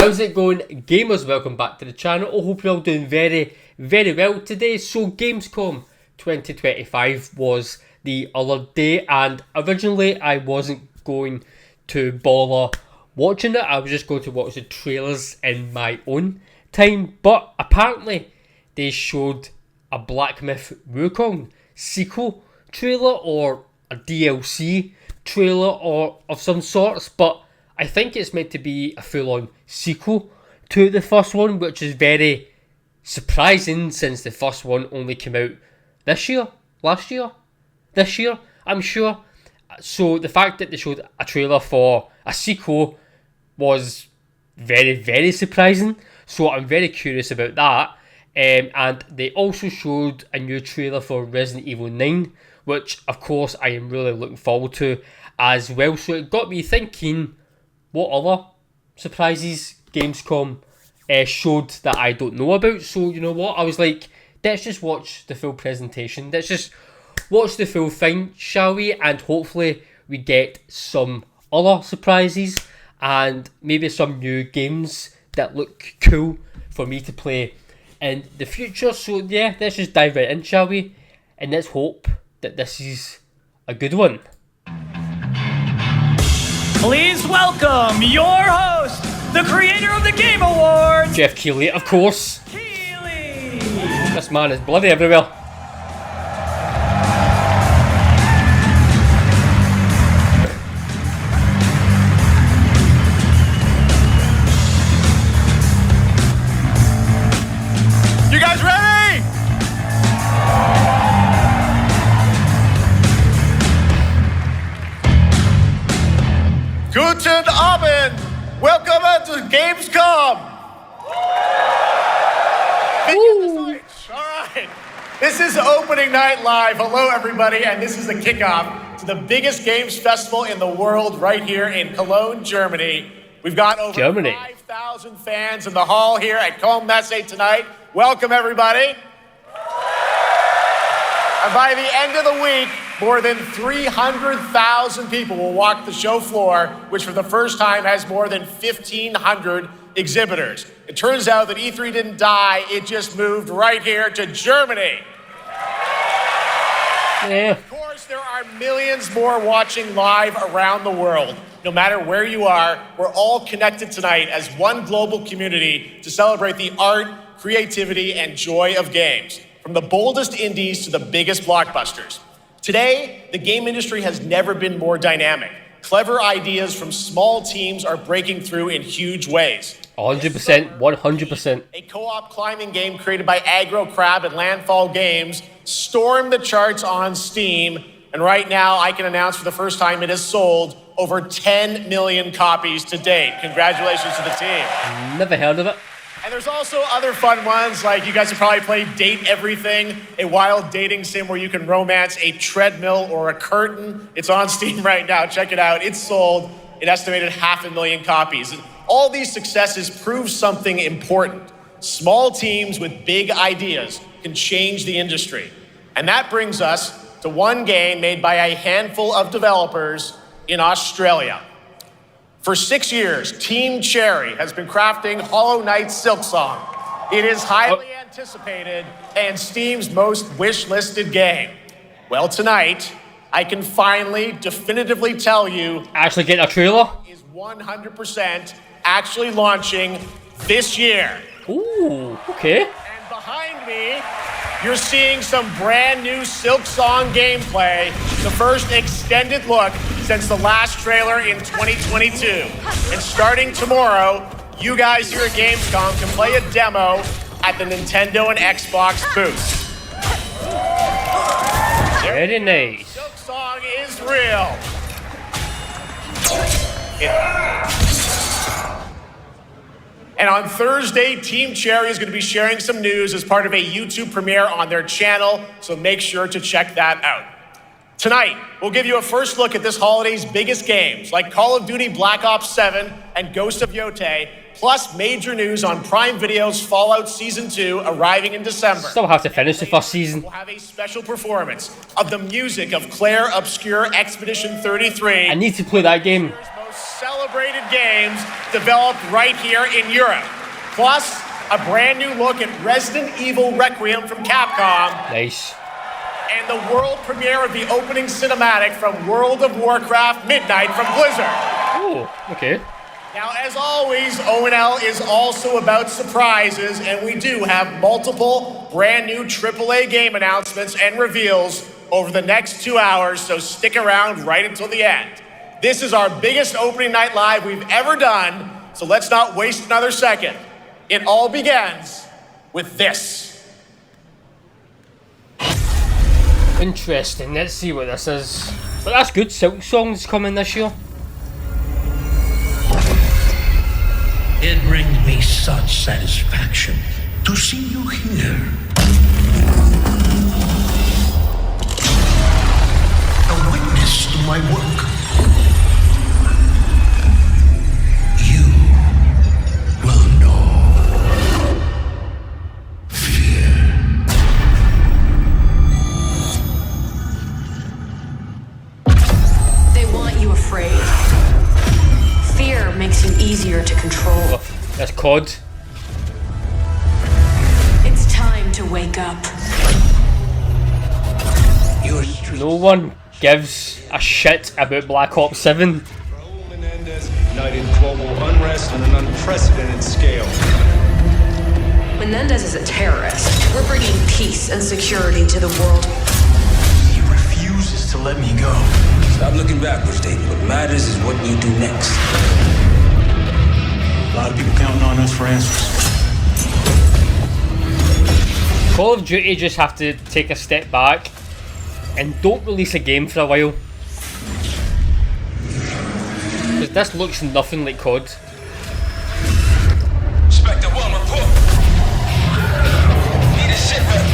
How's it going, gamers? Welcome back to the channel. I hope you're all doing very well today. So Gamescom 2025 was the other day, and originally I wasn't going to bother watching it. I was just going to watch the trailers in my own time, but apparently they showed a Black Myth Wukong sequel trailer or a DLC trailer or of some sorts, but I think it's meant to be a full-on sequel to the first one, which is very surprising since the first one only came out this year, I'm sure. So the fact that they showed a trailer for a sequel was very surprising. So I'm very curious about that. And they also showed a new trailer for Resident Evil 9, which of course I am really looking forward to as well. So it got me thinking, what other surprises Gamescom showed that I don't know about? So you know what, I was like, let's just watch the full presentation. Let's just watch the full thing, shall we? And hopefully we get some other surprises and maybe some new games that look cool for me to play in the future. So yeah, let's just dive right in, shall we? And let's hope that this is a good one. Please welcome your host, the creator of the Game Awards, Jeff Keighley, of course. Keighley. This man is bloody everywhere. You guys ready? Guten Abend! Welcome to Gamescom! Alright, this is opening night live. Hello everybody, and this is the kickoff to the biggest games festival in the world right here in Cologne, Germany. We've got over 5,000 fans in the hall here at Cologne Messe tonight. Welcome everybody. And by the end of the week, more than 300,000 people will walk the show floor, which for the first time has more than 1,500 exhibitors. It turns out that E3 didn't die, it just moved right here to Germany. Yeah. Of course, there are millions more watching live around the world. No matter where you are, we're all connected tonight as one global community to celebrate the art, creativity, and joy of games, from the boldest indies to the biggest blockbusters. Today, the game industry has never been more dynamic. Clever ideas from small teams are breaking through in huge ways. 100%, 100%. A co-op climbing game created by Aggro Crab and Landfall Games stormed the charts on Steam, and right now I can announce for the first time it has sold over 10 million copies to date. Congratulations to the team. Never heard of it. And there's also other fun ones, like you guys have probably played Date Everything, a wild dating sim where you can romance a treadmill or a curtain. It's on Steam right now. Check it out. It's sold an estimated 500,000 copies. And all these successes prove something important. Small teams with big ideas can change the industry. And that brings us to one game made by a handful of developers in Australia. For 6 years, Team Cherry has been crafting Hollow Knight Silksong. It is highly anticipated and Steam's most wish-listed game. Well, tonight, I can finally definitively tell you... Actually getting a trailer? ...is 100% actually launching this year. Ooh, okay. And behind me, you're seeing some brand new Silksong gameplay, the first extended look since the last trailer in 2022. And starting tomorrow, you guys here at Gamescom can play a demo at the Nintendo and Xbox booths. Very nice. Silksong is real. And on Thursday, Team Cherry is going to be sharing some news as part of a YouTube premiere on their channel, so make sure to check that out. Tonight, we'll give you a first look at this holiday's biggest games, like Call of Duty Black Ops 7 and Ghost of Yotei, plus major news on Prime Video's Fallout Season 2 arriving in December. Still have to finish the first season. We'll have a special performance of the music of Claire Obscure Expedition 33. I need to play that game. Most celebrated games developed right here in Europe. Plus, a brand new look at Resident Evil Requiem from Capcom. Nice. And the world premiere of the opening cinematic from World of Warcraft Midnight from Blizzard. Oh, okay. Now, as always, ONL is also about surprises, and we do have multiple brand new AAA game announcements and reveals over the next 2 hours, so stick around right until the end. This is our biggest opening night live we've ever done, so let's not waste another second. It all begins with this. Interesting. Let's see what this is. But that's good. Silk Song's coming this year. It brings me such satisfaction to see you here. A witness to my work. You will know fear. They want you afraid. Fear makes you easier to control. Oh, that's COD. It's time to wake up. No one gives a shit about Black Ops 7. Menendez ignited global unrest on an unprecedented scale. Menendez is a terrorist. We're bringing peace and security to the world. He refuses to let me go. Stop looking backwards, Dave. What matters is what you do next. A lot of people counting on us for answers. Call of Duty just have to take a step back and don't release a game for a while. Because this looks nothing like COD. Spectre 1, report. Need a sit rep.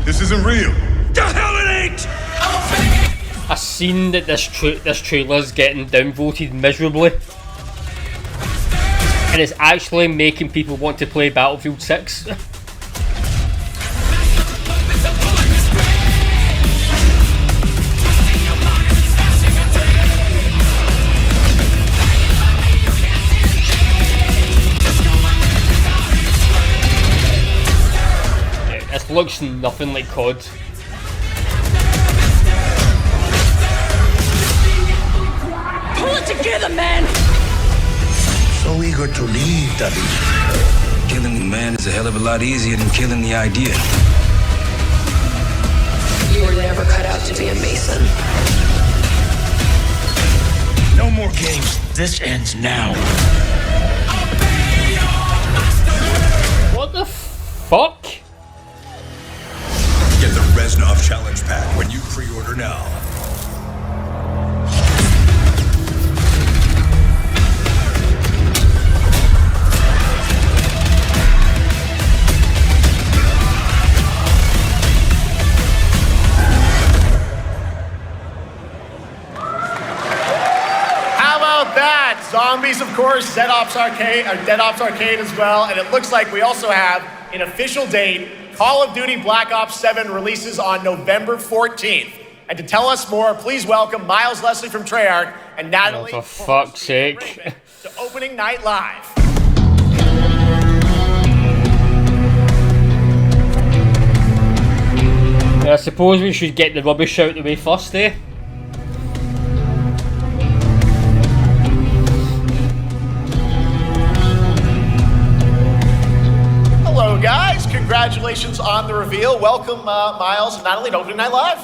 This isn't real. The hell it ain't! I've seen that this trailer's getting downvoted miserably. And it's actually making people want to play Battlefield 6. This looks nothing like COD. Pull it together, man! So eager to leave, David. Killing the man is a hell of a lot easier than killing the idea. You were never cut out to be a Mason. No more games. This ends now. What the fuck? Get the Reznov Challenge Pack when you pre-order now. How about that? Zombies, of course, Dead Ops Arcade as well, and it looks like we also have an official date. Call of Duty Black Ops 7 releases on November 14th. And to tell us more, please welcome Miles Leslie from Treyarch and Natalie Oh, for fuck's sake. to Opening Night Live. I suppose we should get the rubbish out of the way first, eh? Hello, guys. Congratulations on the reveal. Welcome, Miles and Natalie, to Opening Night Live.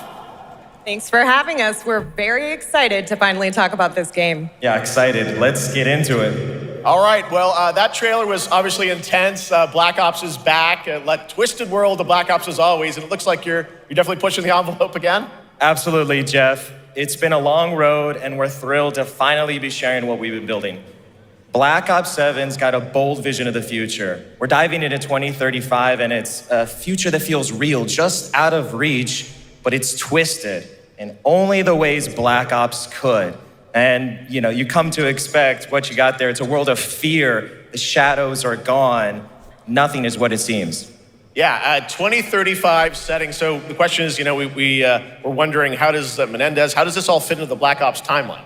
Thanks for having us. We're very excited to finally talk about this game. Yeah, excited. Let's get into it. All right. Well, that trailer was obviously intense. Black Ops is back. Twisted world of Black Ops as always, and it looks like you're definitely pushing the envelope again. Absolutely, Jeff. It's been a long road, and we're thrilled to finally be sharing what we've been building. Black Ops 7's got a bold vision of the future. We're diving into 2035, and it's a future that feels real, just out of reach, but it's twisted in only the ways Black Ops could. And, you come to expect what you got there. It's a world of fear. The shadows are gone. Nothing is what it seems. Yeah, 2035 setting. So the question is, we're wondering, how does this all fit into the Black Ops timeline?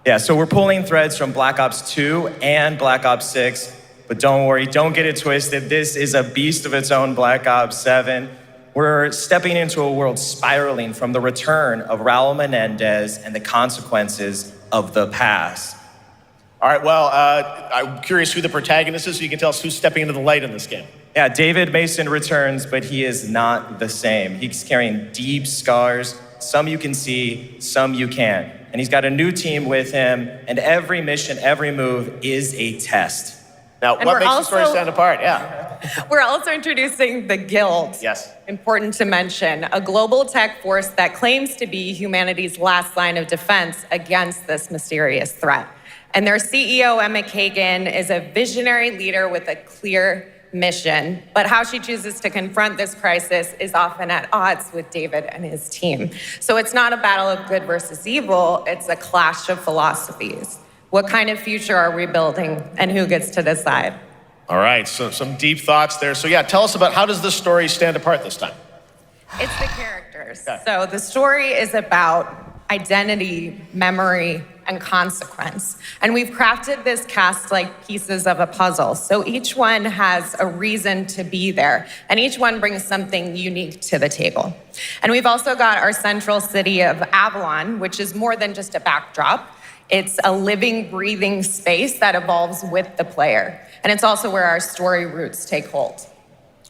Yeah, so we're pulling threads from Black Ops 2 and Black Ops 6, but don't worry, don't get it twisted. This is a beast of its own, Black Ops 7. We're stepping into a world spiraling from the return of Raul Menendez and the consequences of the past. All right, well, I'm curious who the protagonist is, so you can tell us who's stepping into the light in this game. Yeah, David Mason returns, but he is not the same. He's carrying deep scars. Some you can see, some you can't. And he's got a new team with him, and every mission, every move is a test. Now, what makes the story stand apart? Yeah. We're also introducing the Guild. Yes. Important to mention, a global tech force that claims to be humanity's last line of defense against this mysterious threat. And their CEO, Emma Kagan, is a visionary leader with a clear mission, but how she chooses to confront this crisis is often at odds with David and his team. So it's not a battle of good versus evil, it's a clash of philosophies. What kind of future are we building, and who gets to decide? All right, so some deep thoughts there. So yeah, tell us about, how does this story stand apart this time? It's the characters. Okay. So the story is about identity, memory, and consequence. And we've crafted this cast like pieces of a puzzle. So each one has a reason to be there, and each one brings something unique to the table. And we've also got our central city of Avalon, which is more than just a backdrop. It's a living, breathing space that evolves with the player. And it's also where our story roots take hold.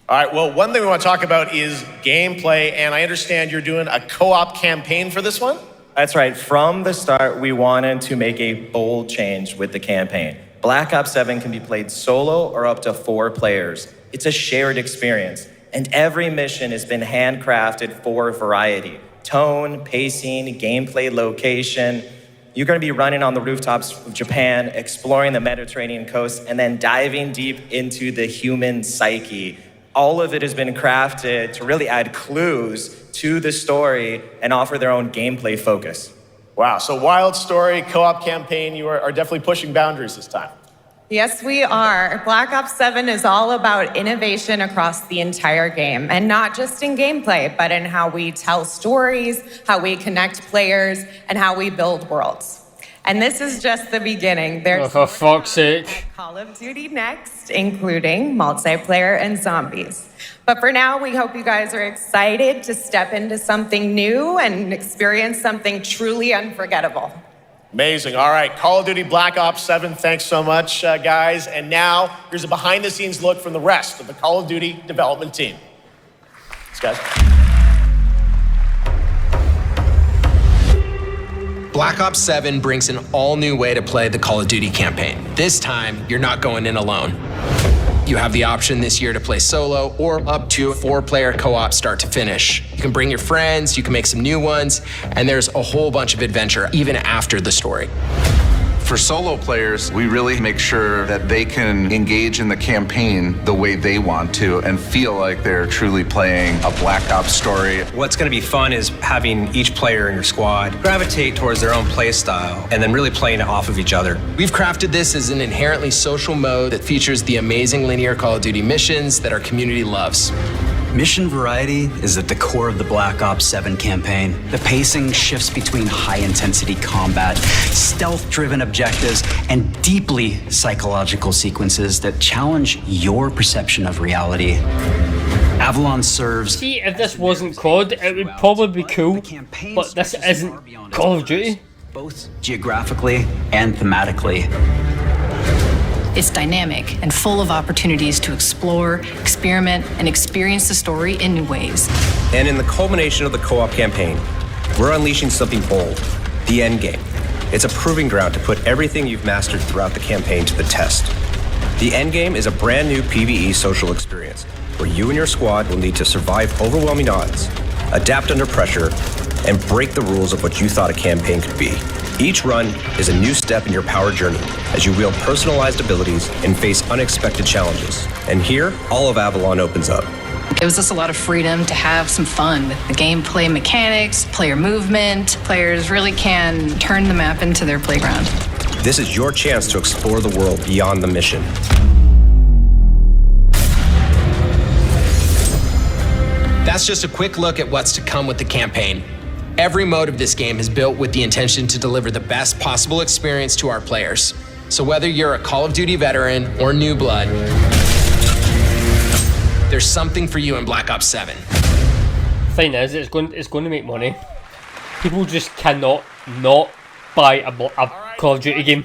All right, well, one thing we want to talk about is gameplay, and I understand you're doing a co-op campaign for this one? That's right. From the start, we wanted to make a bold change with the campaign. Black Ops 7 can be played solo or up to 4 players. It's a shared experience, and every mission has been handcrafted for variety. Tone, pacing, gameplay location. You're going to be running on the rooftops of Japan, exploring the Mediterranean coast, and then diving deep into the human psyche. All of it has been crafted to really add clues to the story and offer their own gameplay focus. Wow, so wild story, co-op campaign, you are definitely pushing boundaries this time. Yes, we are. Black Ops 7 is all about innovation across the entire game, and not just in gameplay, but in how we tell stories, how we connect players, and how we build worlds. And this is just the beginning. There's for fuck's sake. Call of Duty next, including multiplayer and zombies. But for now, we hope you guys are excited to step into something new and experience something truly unforgettable. Amazing. All right, Call of Duty Black Ops 7, thanks so much, guys. And now, here's a behind-the-scenes look from the rest of the Call of Duty development team. Thanks, guys. Black Ops 7 brings an all-new way to play the Call of Duty campaign. This time, you're not going in alone. You have the option this year to play solo or up to a 4-player co-op start to finish. You can bring your friends, you can make some new ones, and there's a whole bunch of adventure even after the story. For solo players, we really make sure that they can engage in the campaign the way they want to and feel like they're truly playing a Black Ops story. What's going to be fun is having each player in your squad gravitate towards their own play style and then really playing it off of each other. We've crafted this as an inherently social mode that features the amazing linear Call of Duty missions that our community loves. Mission variety is at the core of the Black Ops 7 campaign. The pacing shifts between high-intensity combat, stealth-driven objectives, and deeply psychological sequences that challenge your perception of reality. Avalon serves... See, if this wasn't COD, it would probably be cool, but this isn't Call of Duty. Both geographically and thematically. It's dynamic and full of opportunities to explore, experiment, and experience the story in new ways. And in the culmination of the co-op campaign, we're unleashing something bold, the end game. It's a proving ground to put everything you've mastered throughout the campaign to the test. The end game is a brand new PvE social experience, where you and your squad will need to survive overwhelming odds, adapt under pressure, and break the rules of what you thought a campaign could be. Each run is a new step in your power journey as you wield personalized abilities and face unexpected challenges. And here, all of Avalon opens up. It gives us a lot of freedom to have some fun with the gameplay mechanics, player movement. Players really can turn the map into their playground. This is your chance to explore the world beyond the mission. That's just a quick look at what's to come with the campaign. Every mode of this game is built with the intention to deliver the best possible experience to our players. So whether you're a Call of Duty veteran or new blood, there's something for you in Black Ops 7. Thing is, it's going to make money. People just cannot not buy a Call of Duty game.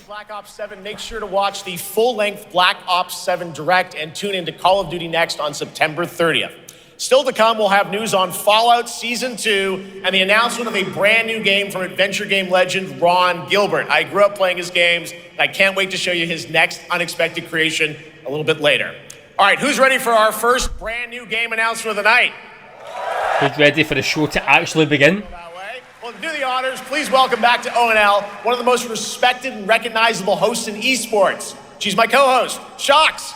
Black Ops 7, make sure to watch the full-length Black Ops 7 Direct and tune into Call of Duty Next on September 30th. Still to come, we'll have news on Fallout Season 2 and the announcement of a brand new game from adventure game legend Ron Gilbert. I grew up playing his games, and I can't wait to show you his next unexpected creation a little bit later. All right, who's ready for our first brand new game announcement of the night? Who's ready for the show to actually begin? Well, to do the honors, please welcome back to ONL, one of the most respected and recognizable hosts in esports. She's my co-host, Shox.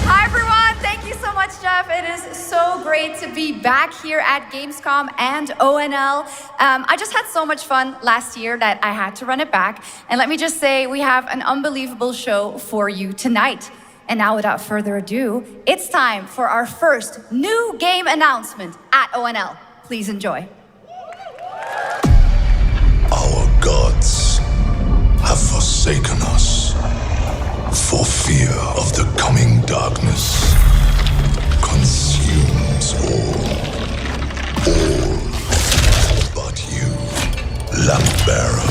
Hi, everyone. Thank you so much, Jeff. It is so great to be back here at Gamescom and ONL. I just had so much fun last year that I had to run it back. And let me just say, we have an unbelievable show for you tonight. And now, without further ado, it's time for our first new game announcement at ONL. Please enjoy. Our gods have forsaken us for fear of the coming darkness consumes all but you, lamp bearer.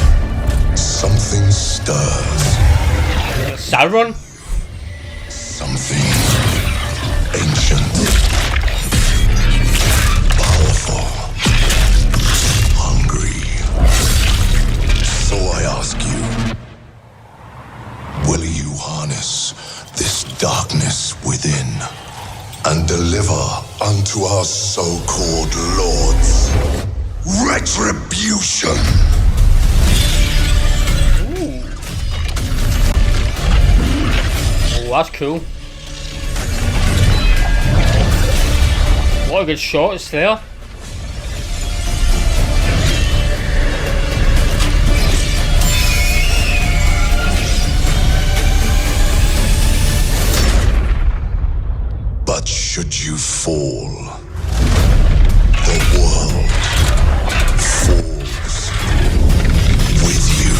Something stirs. Sauron? Something ancient, powerful, hungry. So I ask you, will you harness this darkness within and deliver unto our so-called lords retribution? Oh, that's cool. What a good shots there. But should you fall, the world falls with you.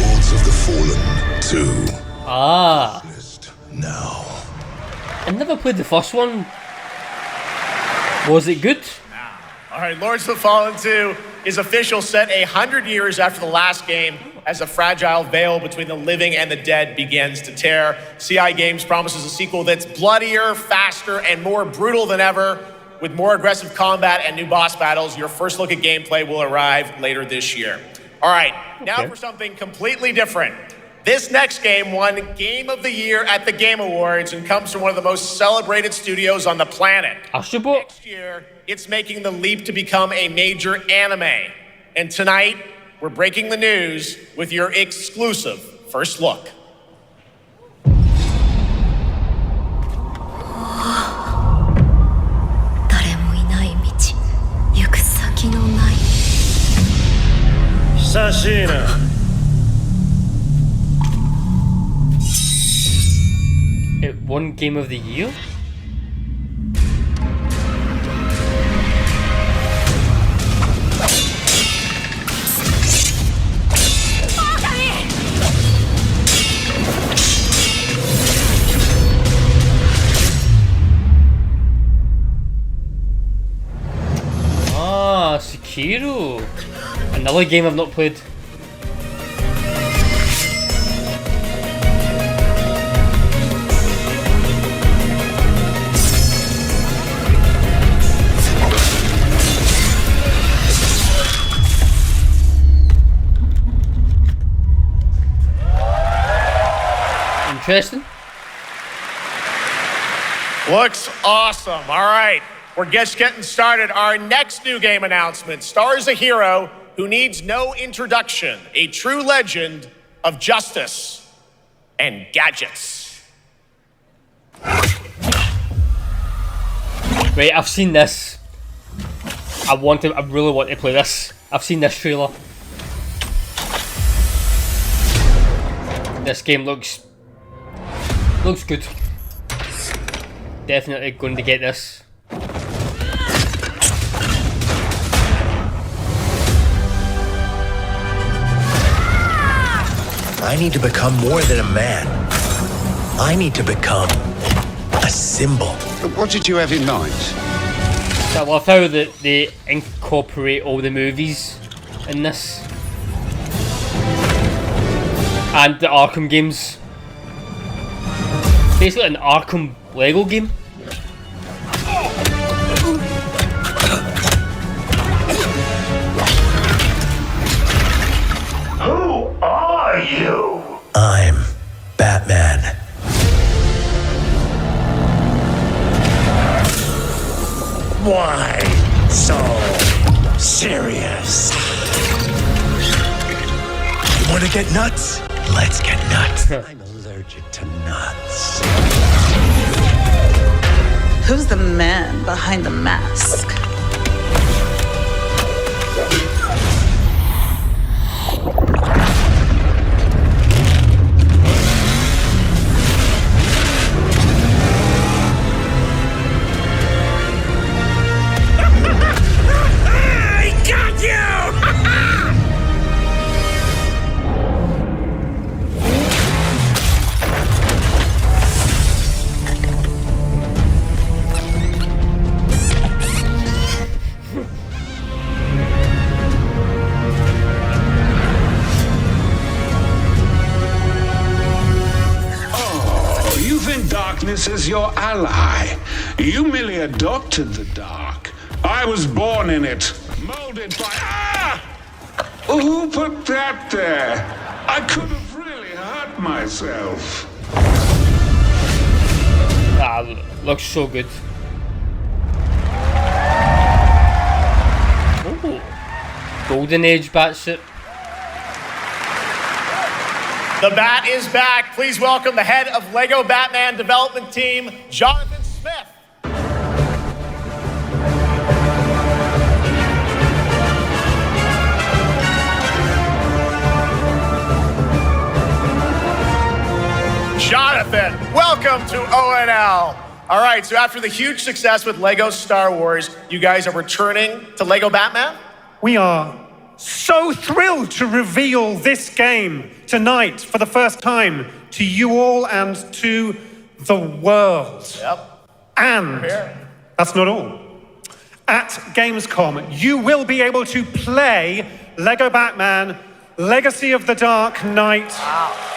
Lords of the Fallen 2. Ah. Now. I never played the first one. Was it good? All right, Lords of the Fallen 2 is official, set 100 years after the last game as the fragile veil between the living and the dead begins to tear. CI Games promises a sequel that's bloodier, faster, and more brutal than ever. With more aggressive combat and new boss battles, your first look at gameplay will arrive later this year. All right, now for something completely different. This next game won Game of the Year at the Game Awards and comes from one of the most celebrated studios on the planet. Next year, it's making the leap to become a major anime. And tonight, we're breaking the news with your exclusive first look. Sashina. It won Game of the Year? Ah, Sekiro. Another game I've not played. Interesting. Looks awesome. All right. we're just getting started. Our next new game announcement stars a hero who needs no introduction, a true legend of justice and gadgets. Wait, I've seen this. I really want to play this. I've seen this trailer. This game looks good. Definitely going to get this. I need to become more than a man. I need to become a symbol. What did you have in mind? I love how they incorporate all the movies in this. And the Arkham games. Basically an Arkham Lego game. Who are you? I'm Batman. Why so serious? You want to get nuts? Let's get nuts. I'm allergic to nuts. Who's the man behind the mask? I got you! Darkness is your ally. You merely adopted the dark. I was born in it, molded by... Ah! Who put that there? I could have really hurt myself. Looks so good. Ooh. Golden Age batsuit. The Bat is back. Please welcome the head of LEGO Batman development team, Jonathan Smith. Jonathan, welcome to ONL. All right, so after the huge success with LEGO Star Wars, you guys are returning to LEGO Batman? We are so thrilled to reveal this game tonight for the first time to you all and to the world. Yep. And that's not all. At Gamescom, you will be able to play LEGO Batman Legacy of the Dark Knight. Wow.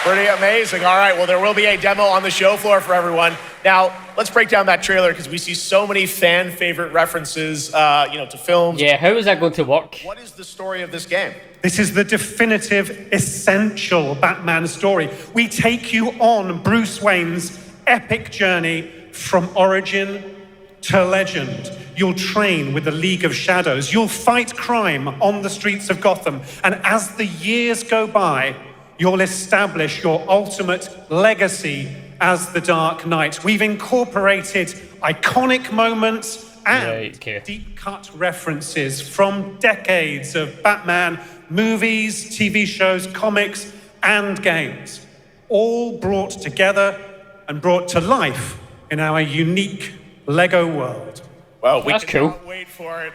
Pretty amazing. All right, well, there will be a demo on the show floor for everyone. Now, let's break down that trailer because we see so many fan favorite references, to films. Yeah, how is that going to work? What is the story of this game? This is the definitive, essential Batman story. We take you on Bruce Wayne's epic journey from origin to legend. You'll train with the League of Shadows. You'll fight crime on the streets of Gotham. And as the years go by, you'll establish your ultimate legacy as the Dark Knight. We've incorporated iconic moments and deep-cut references from decades of Batman movies, TV shows, comics, and games, all brought together and brought to life in our unique LEGO world. Well, we cannot wait for it.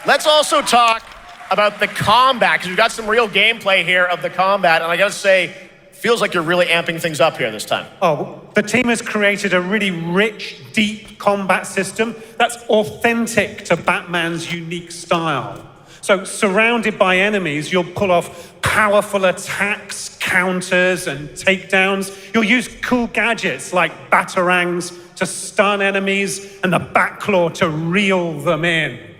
Let's also talk about the combat, because we've got some real gameplay here of the combat, and I gotta say, feels like you're really amping things up here this time. Oh, the team has created a really rich, deep combat system that's authentic to Batman's unique style. So, surrounded by enemies, you'll pull off powerful attacks, counters, and takedowns. You'll use cool gadgets like batarangs to stun enemies and the Batclaw to reel them in.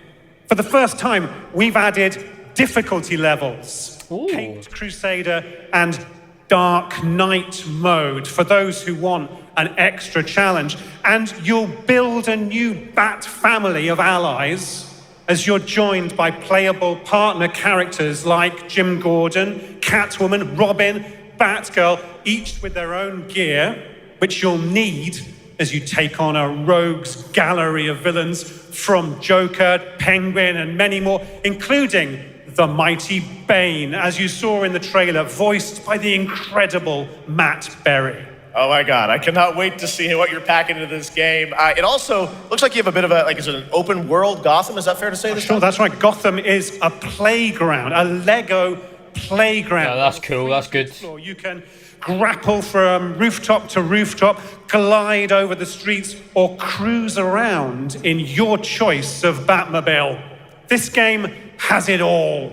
For the first time, we've added difficulty levels. Caped Crusader and Dark Knight mode for those who want an extra challenge. And you'll build a new Bat family of allies as you're joined by playable partner characters like Jim Gordon, Catwoman, Robin, Batgirl, each with their own gear, which you'll need as you take on a rogues gallery of villains from Joker, Penguin, and many more, including the mighty Bane, as you saw in the trailer, voiced by the incredible Matt Berry. Oh my God, I cannot wait to see what you're packing into this game. It also looks like you have a bit of a, is it an open world Gotham? Is that fair to say this Sure, time? that's right. Gotham is a playground, a Lego playground. Yeah, that's cool, that's good. You can grapple from rooftop to rooftop, glide over the streets, or cruise around in your choice of Batmobile. This game has it all.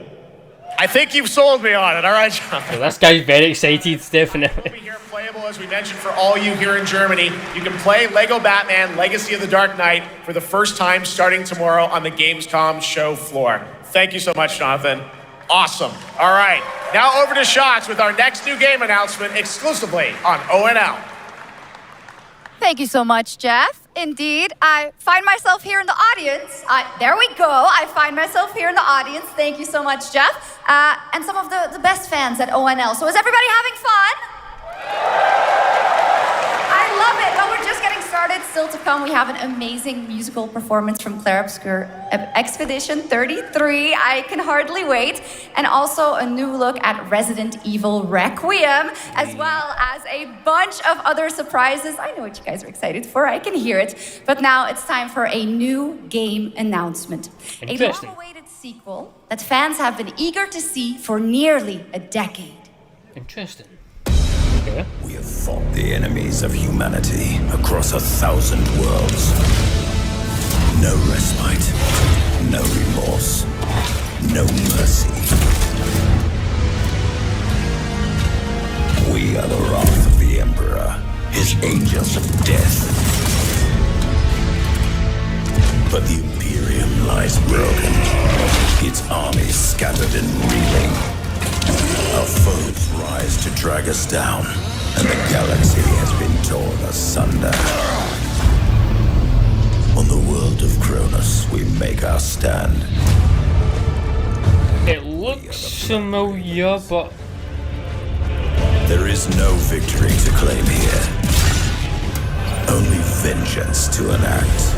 I think you've sold me on it. All right, John. Yeah, this guy's very excited, definitely. Here playable, as we mentioned, for all you here in Germany. You can play Lego Batman Legacy of the Dark Knight for the first time starting tomorrow on the Gamescom show floor. Thank you so much, Jonathan. Awesome. All right, now over to Shots with our next new game announcement exclusively on ONL. Thank you so much, Jeff. Indeed, I find myself here in the audience. There we go. I find myself here in the audience. Thank you so much, Jeff. And some of the best fans at ONL. So is everybody having fun? I love it. But we're just getting started. Still to come, we have an amazing musical performance from Claire Obscure Expedition 33. I can hardly wait. And also a new look at Resident Evil Requiem, as well as a bunch of other surprises. I know what you guys are excited for. I can hear it. But now it's time for a new game announcement. A long-awaited sequel that fans have been eager to see for nearly a decade. Interesting. Okay. We have fought the enemies of humanity across 1,000 worlds. No respite, no remorse, no mercy. We are the wrath of the Emperor, his angels of death. But the Imperium lies broken, its armies scattered and reeling. Our foes rise to drag us down, and the galaxy has been torn asunder. On the world of Kronos, we make our stand. It looks familiar, but there is no victory to claim here. Only vengeance to enact.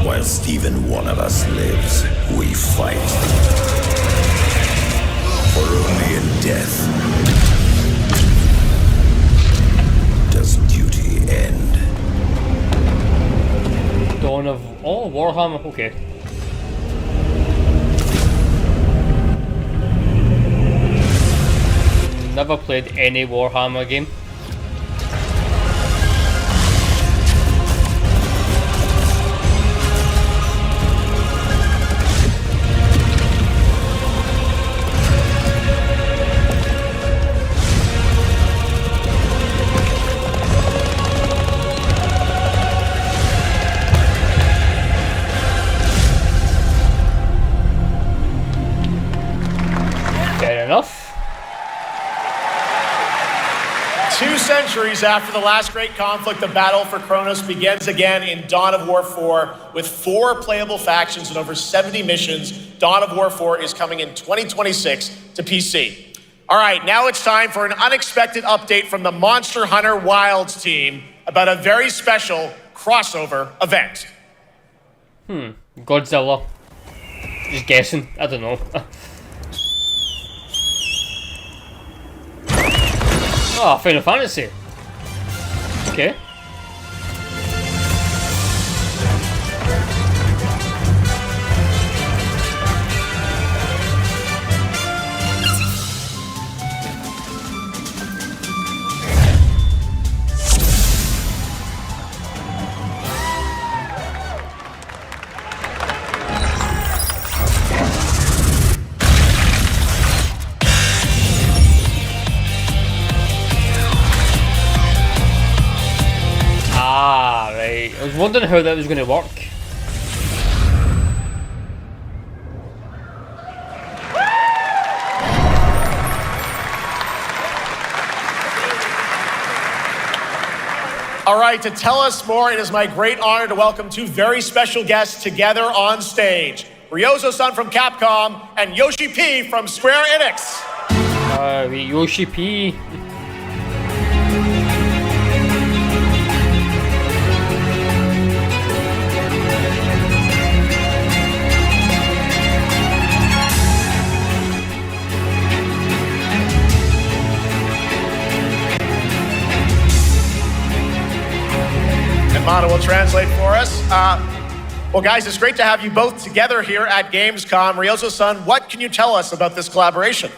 Whilst even one of us lives, we fight. For only in death does duty end. Dawn of Warhammer, okay. Never played any Warhammer game. Enough. 2 centuries after the last great conflict, the battle for Kronos begins again in Dawn of War 4 with 4 playable factions and over 70 missions. Dawn of War 4 is coming in 2026 to PC. All right, now it's time for an unexpected update from the Monster Hunter Wilds team about a very special crossover event. Godzilla. Just guessing. I don't know. Oh, Final Fantasy. Okay. I was wondering how that was going to work. All right, to tell us more, it is my great honor to welcome two very special guests together on stage. Ryozo-san from Capcom and Yoshi P from Square Enix. Yoshi P. Mana will translate for us. Well, guys, it's great to have you both together here at Gamescom. Ryozo-san, what can you tell us about this collaboration?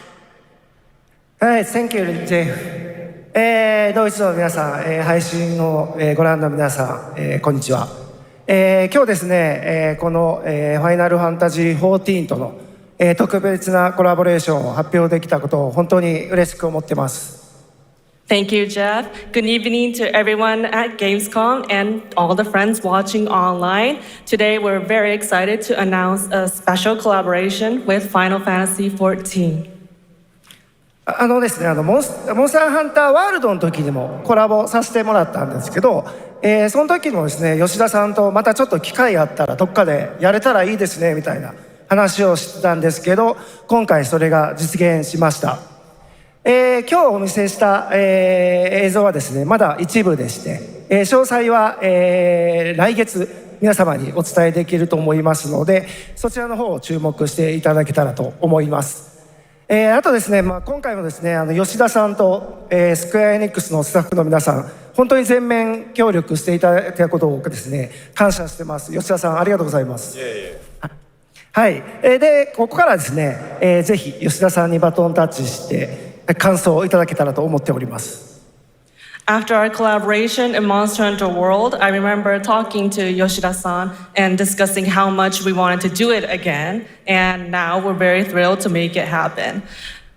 Thank you, Jay. ドイツの皆さん、配信をご覧の皆さん、こんにちは。今日ですね、このファイナルファンタジー14との特別なコラボレーションを発表できたことを本当に嬉しく思ってます。Thank you, Jeff. Good evening to everyone at Gamescom and all the friends watching online. Today, we're very excited to announce a special collaboration with Final Fantasy XIV. ですね、モンスターハンターワールドの時にもコラボさせてもらったんですけど、その時もですね、吉田さんとまたちょっと機会あったらどっかでやれたらいいですねみたいな話をしてたんですけど、今回それが実現しました。今日お見せした、映像はですね、まだ一部でして、詳細は、来月皆様にお伝えできると思いますので、そちらの方を注目していただけたらと思います。あとですね、今回もですね、吉田さんと、スクエアエニックスのスタッフの皆さん、本当に全面協力していただいたことをですね、感謝してます。吉田さん、ありがとうございます。はい。で、ここからですね、ぜひ吉田さんにバトンタッチして、感想をいただけたらと思っております。After our collaboration in Monster Hunter World, I remember talking to Yoshida-san and discussing how much we wanted to do it again, and now we're very thrilled to make it happen.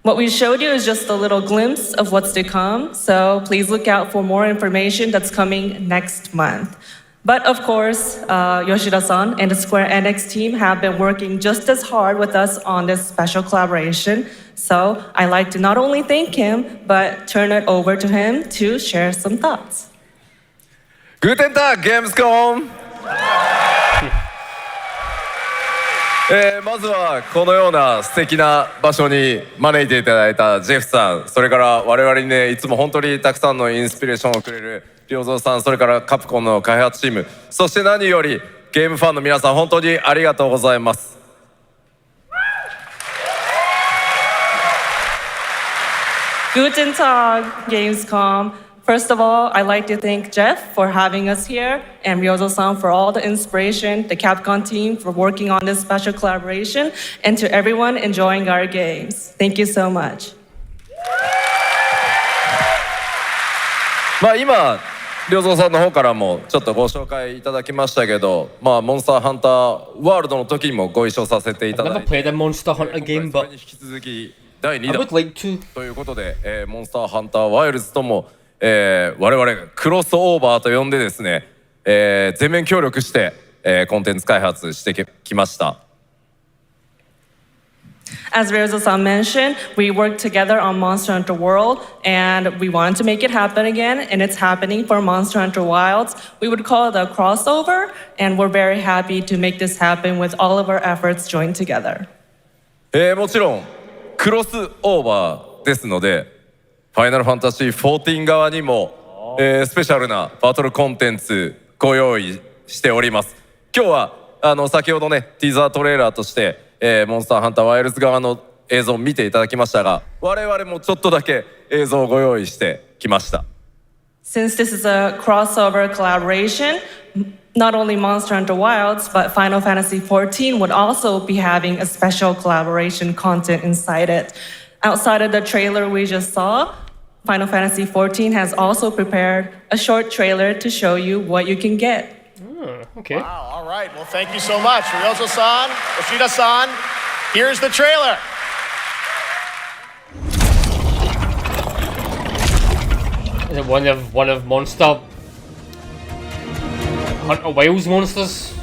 What we showed you is just a little glimpse of what's to come, so please look out for more information that's coming next month. But of course, Yoshida-san and the Square Enix team have been working just as hard with us on this special collaboration. So I'd like to not only thank him, but turn it over to him to share some thoughts. Guten Tag, Gamescom! まずはこのような素敵な場所に招いていただいたジェフさん、それから我々にね、いつも本当にたくさんのインスピレーションをくれる良三さん、それからカプコンの開発チーム、そして何よりゲームファンの皆さん、本当にありがとうございます。Guten Tag, Gamescom. First of all, I'd like to thank Jeff for having us here and Ryozo-san for all the inspiration, the Capcom team for working on this special collaboration, and to everyone enjoying our games. Thank you so much. 今良三さんの方からもちょっとご紹介いただきましたけど、モンスターハンターワールドの時にもご一緒させていただいて、I've never played a Monster Hunter game, but 引き続き第2弾 I would like to. ということで、モンスターハンターワイルズとも、我々クロスオーバーと呼んでですね、全面協力して、コンテンツ開発してきました。As Ryozo-san mentioned, we worked together on Monster Hunter World, and we wanted to make it happen again, and it's happening for Monster Hunter Wilds. We would call it a crossover, and we're very happy to make this happen with all of our efforts joined together. もちろんクロスオーバーですので、ファイナルファンタジー14側にも、スペシャルなバトルコンテンツご用意しております。今日は先ほどねティザートレーラーとして、モンスターハンターワイルズ側の映像を見ていただきましたが、我々もちょっとだけ映像をご用意してきました。Since this is a crossover collaboration, not only Monster Hunter Wilds, but Final Fantasy XIV would also be having a special collaboration content inside it. Outside of the trailer we just saw, Final Fantasy XIV has also prepared a short trailer to show you what you can get. Okay. Wow, all right. Well, thank you so much. Ryozo-san, Yoshida-san, here's the trailer. Is it one of Monster Hunter Wilds monsters?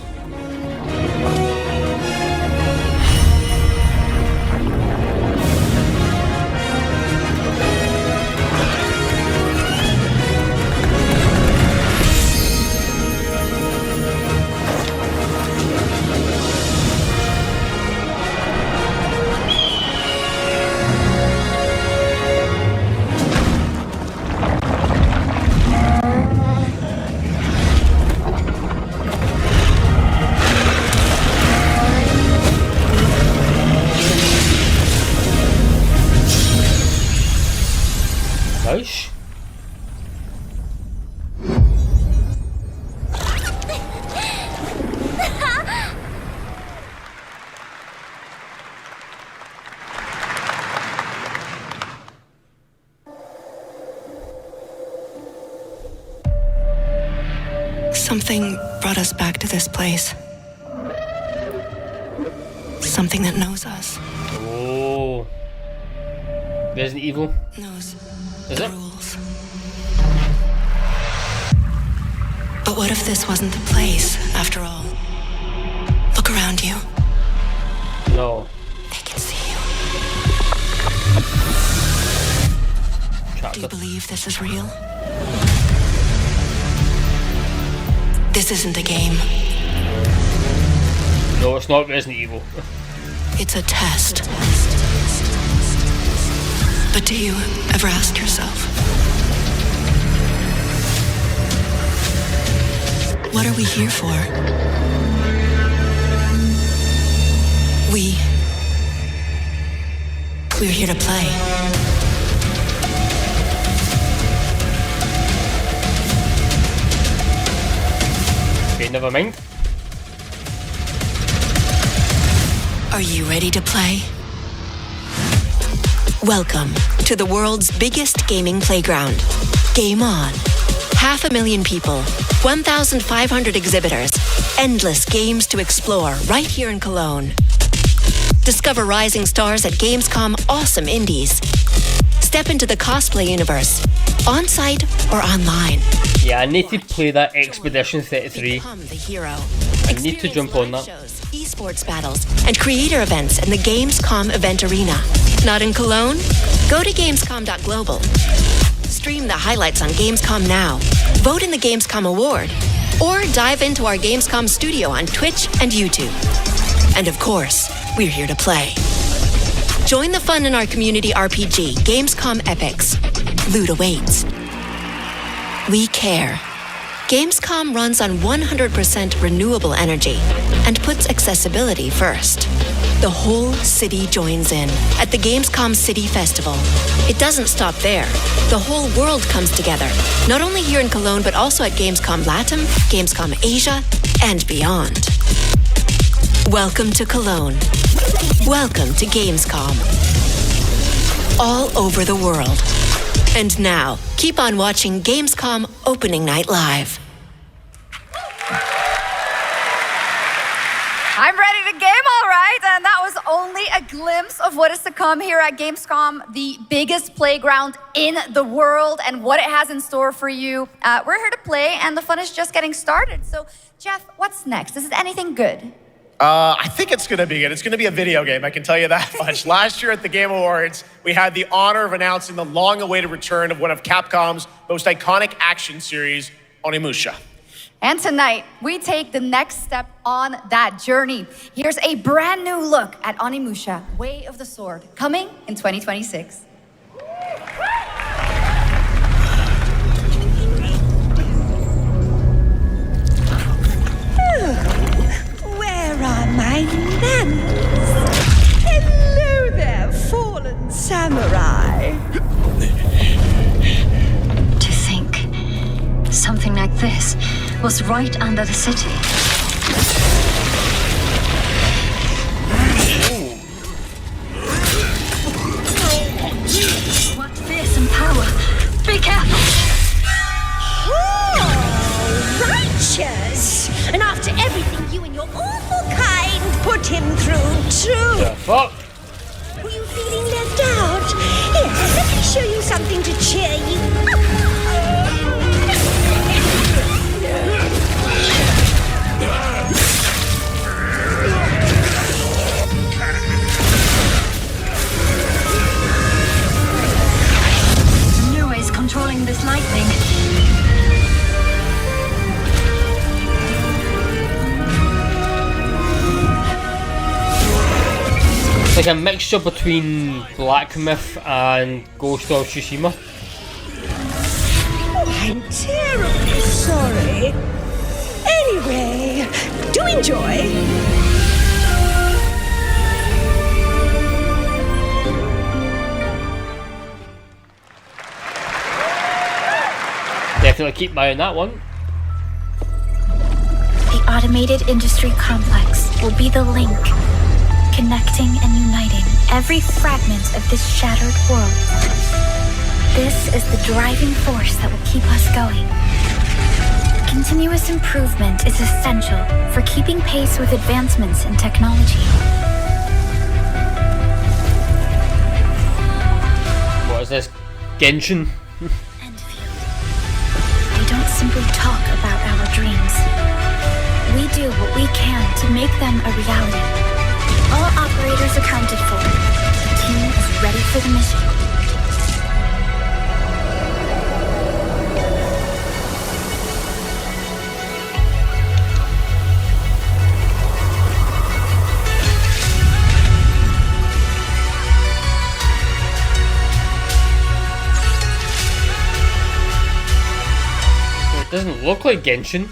Nice. Something brought us back to this place. Something that knows us. Oh. Resident Evil. Knows Is it? rules. But what if this wasn't the place, after all? Look around you. No. They can see you. Do you believe this is real? This isn't a game. No, it's not Resident Evil. It's a test. But do you ever ask yourself, what are we here for? We're here to play. Okay, never mind. Are you ready to play? Welcome to the world's biggest gaming playground. Game On. 500,000 people, 1,500 exhibitors, endless games to explore right here in Cologne. Discover rising stars at Gamescom Awesome Indies. Step into the cosplay universe, on-site or online. Yeah, I need to play that Expedition 33. Become the hero. I need to jump on that. Esports battles, and creator events in the Gamescom event arena. Not in Cologne? Go to Gamescom.global. Stream the highlights on Gamescom now. Vote in the Gamescom Award. Or dive into our Gamescom studio on Twitch and YouTube. And of course, we're here to play. Join the fun in our community RPG, Gamescom Epics. Loot awaits. We care. Gamescom runs on 100% renewable energy and puts accessibility first. The whole city joins in at the Gamescom City Festival. It doesn't stop there. The whole world comes together, not only here in Cologne, but also at Gamescom Latam, Gamescom Asia, and beyond. Welcome to Cologne. Welcome to Gamescom. All over the world. And now, keep on watching Gamescom Opening Night Live. I'm ready to game, all right. And that was only a glimpse of what is to come here at Gamescom, the biggest playground in the world, and what it has in store for you. We're here to play, and the fun is just getting started. So, Jeff, what's next? Is it anything good? I think it's going to be good. It's going to be a video game, I can tell you that much. Last year at the Game Awards, we had the honor of announcing the long-awaited return of one of Capcom's most iconic action series, Onimusha. And tonight, we take the next step on that journey. Here's a brand new look at Onimusha, Way of the Sword, coming in 2026. Where are my manners? Hello there, fallen samurai. To think something like this was right under the city. What fearsome power! Be careful! Oh, righteous! And after everything you and your awful kind put him through, too. The fuck? Were you feeling left out? Here, let me show you something to cheer you up. Nue's controlling this lightning. It's like a mixture between Black Myth and Ghost of Tsushima. Oh, I'm terribly sorry. Anyway, do enjoy. definitely keep my eye on that one. The automated industry complex will be the link, connecting and uniting every fragment of this shattered world. This is the driving force that will keep us going. Continuous improvement is essential for keeping pace with advancements in technology. What is this? Genshin? We don't simply talk about our dreams. We do what we can to make them a reality. All operators accounted for. The team is ready for the mission. It doesn't look like Genshin.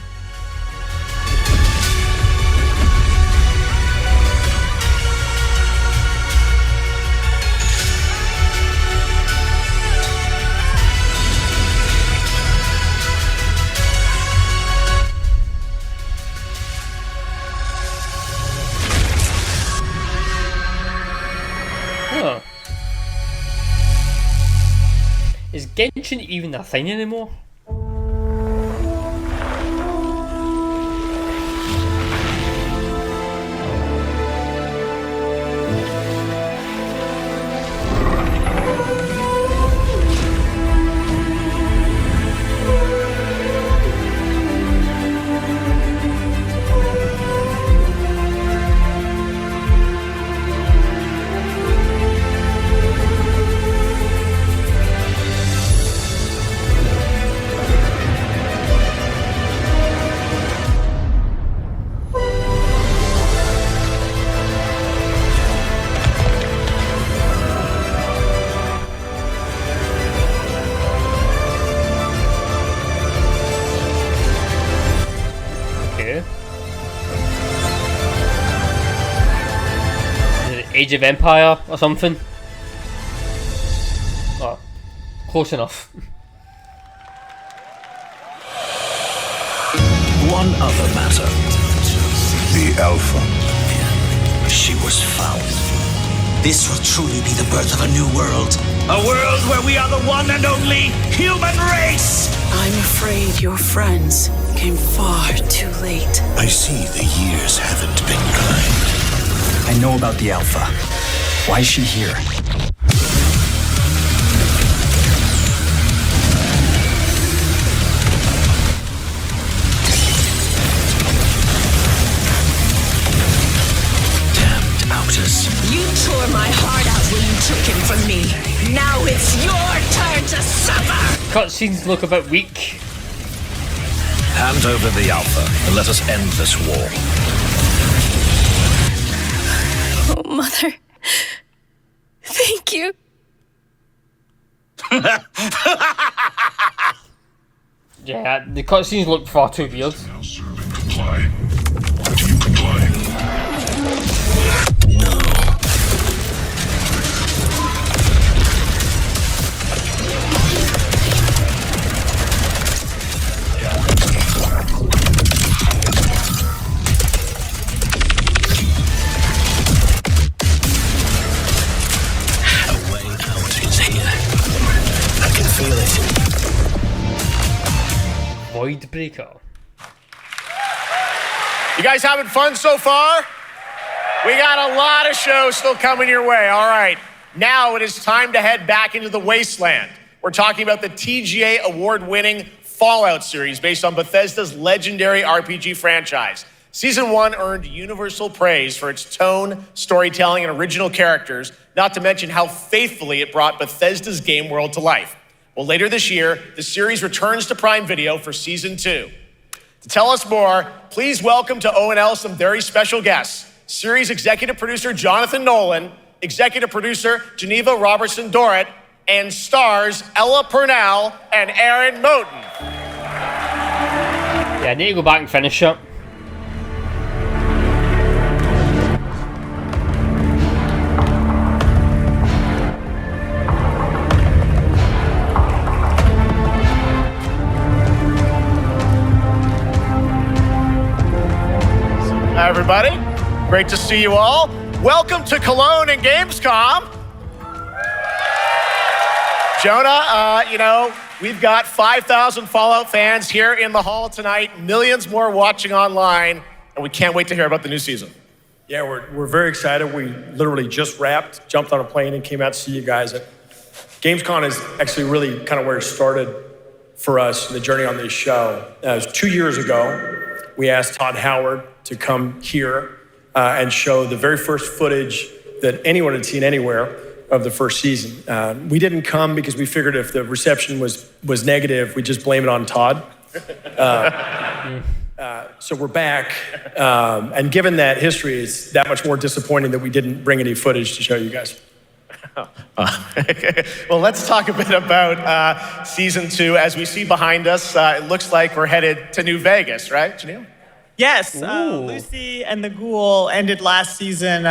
Huh. Is Genshin even a thing anymore? Age of Empire or something? Oh, close enough. One other matter. The Alpha. She was found. This will truly be the birth of a new world. A world where we are the one and only human race! I'm afraid your friends came far too late. I see the years haven't been kind. I know about the Alpha. Why is she here? Damned outers. You tore my heart out when you took him from me. Now it's your turn to suffer! Cutscenes look a bit weak. Hand over the Alpha and let us end this war. Oh, Mother. Thank you. Yeah, the cutscenes look far too weird. Comply. Do you comply? Voidbreaker. You guys having fun so far? We got a lot of shows still coming your way. All right, now it is time to head back into the wasteland. We're talking about the TGA award-winning Fallout series based on Bethesda's legendary RPG franchise. Season 1 earned universal praise for its tone, storytelling, and original characters, not to mention how faithfully it brought Bethesda's game world to life. Well, later this year, the series returns to Prime Video for Season 2. To tell us more, please welcome to ONL some very special guests. Series executive producer Jonathan Nolan, executive producer Geneva Robertson-Dorrit, and stars Ella Purnell and Aaron Moten. Yeah, I need to go back and finish it. Great to see you all. Welcome to Cologne and Gamescom. Jonah, we've got 5,000 Fallout fans here in the hall tonight, millions more watching online, and we can't wait to hear about the new season. Yeah, we're very excited. We literally just wrapped, jumped on a plane, and came out to see you guys. Gamescom is actually really kind of where it started for us, the journey on this show. It was 2 years ago. We asked Todd Howard to come here and show the very first footage that anyone had seen anywhere of the first season. We didn't come because we figured if the reception was negative, we'd just blame it on Todd. So we're back, and given that history, it's that much more disappointing that we didn't bring any footage to show you guys. Well, let's talk a bit about season 2. As we see behind us, it looks like we're headed to New Vegas, right, Janelle? Yes, Lucy and the Ghoul ended last season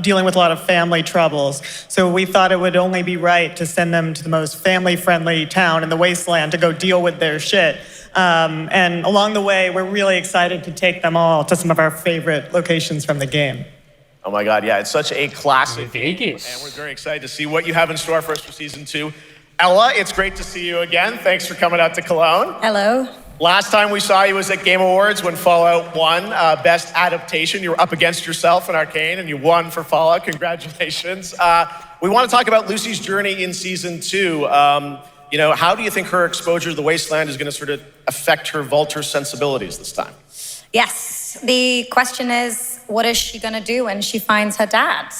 dealing with a lot of family troubles. So we thought it would only be right to send them to the most family-friendly town in the wasteland to go deal with their shit. And along the way, we're really excited to take them all to some of our favorite locations from the game. Oh my God, yeah, it's such a classic Vegas. And we're very excited to see what you have in store for us for season 2. Ella, it's great to see you again. Thanks for coming out to Cologne. Hello. Last time we saw you was at Game Awards when Fallout won Best Adaptation. You were up against yourself in Arcane and you won for Fallout. Congratulations. We want to talk about Lucy's journey in season 2. How do you think her exposure to the wasteland is going to sort of affect her Vulture sensibilities this time? Yes, the question is, what is she going to do when she finds her dad?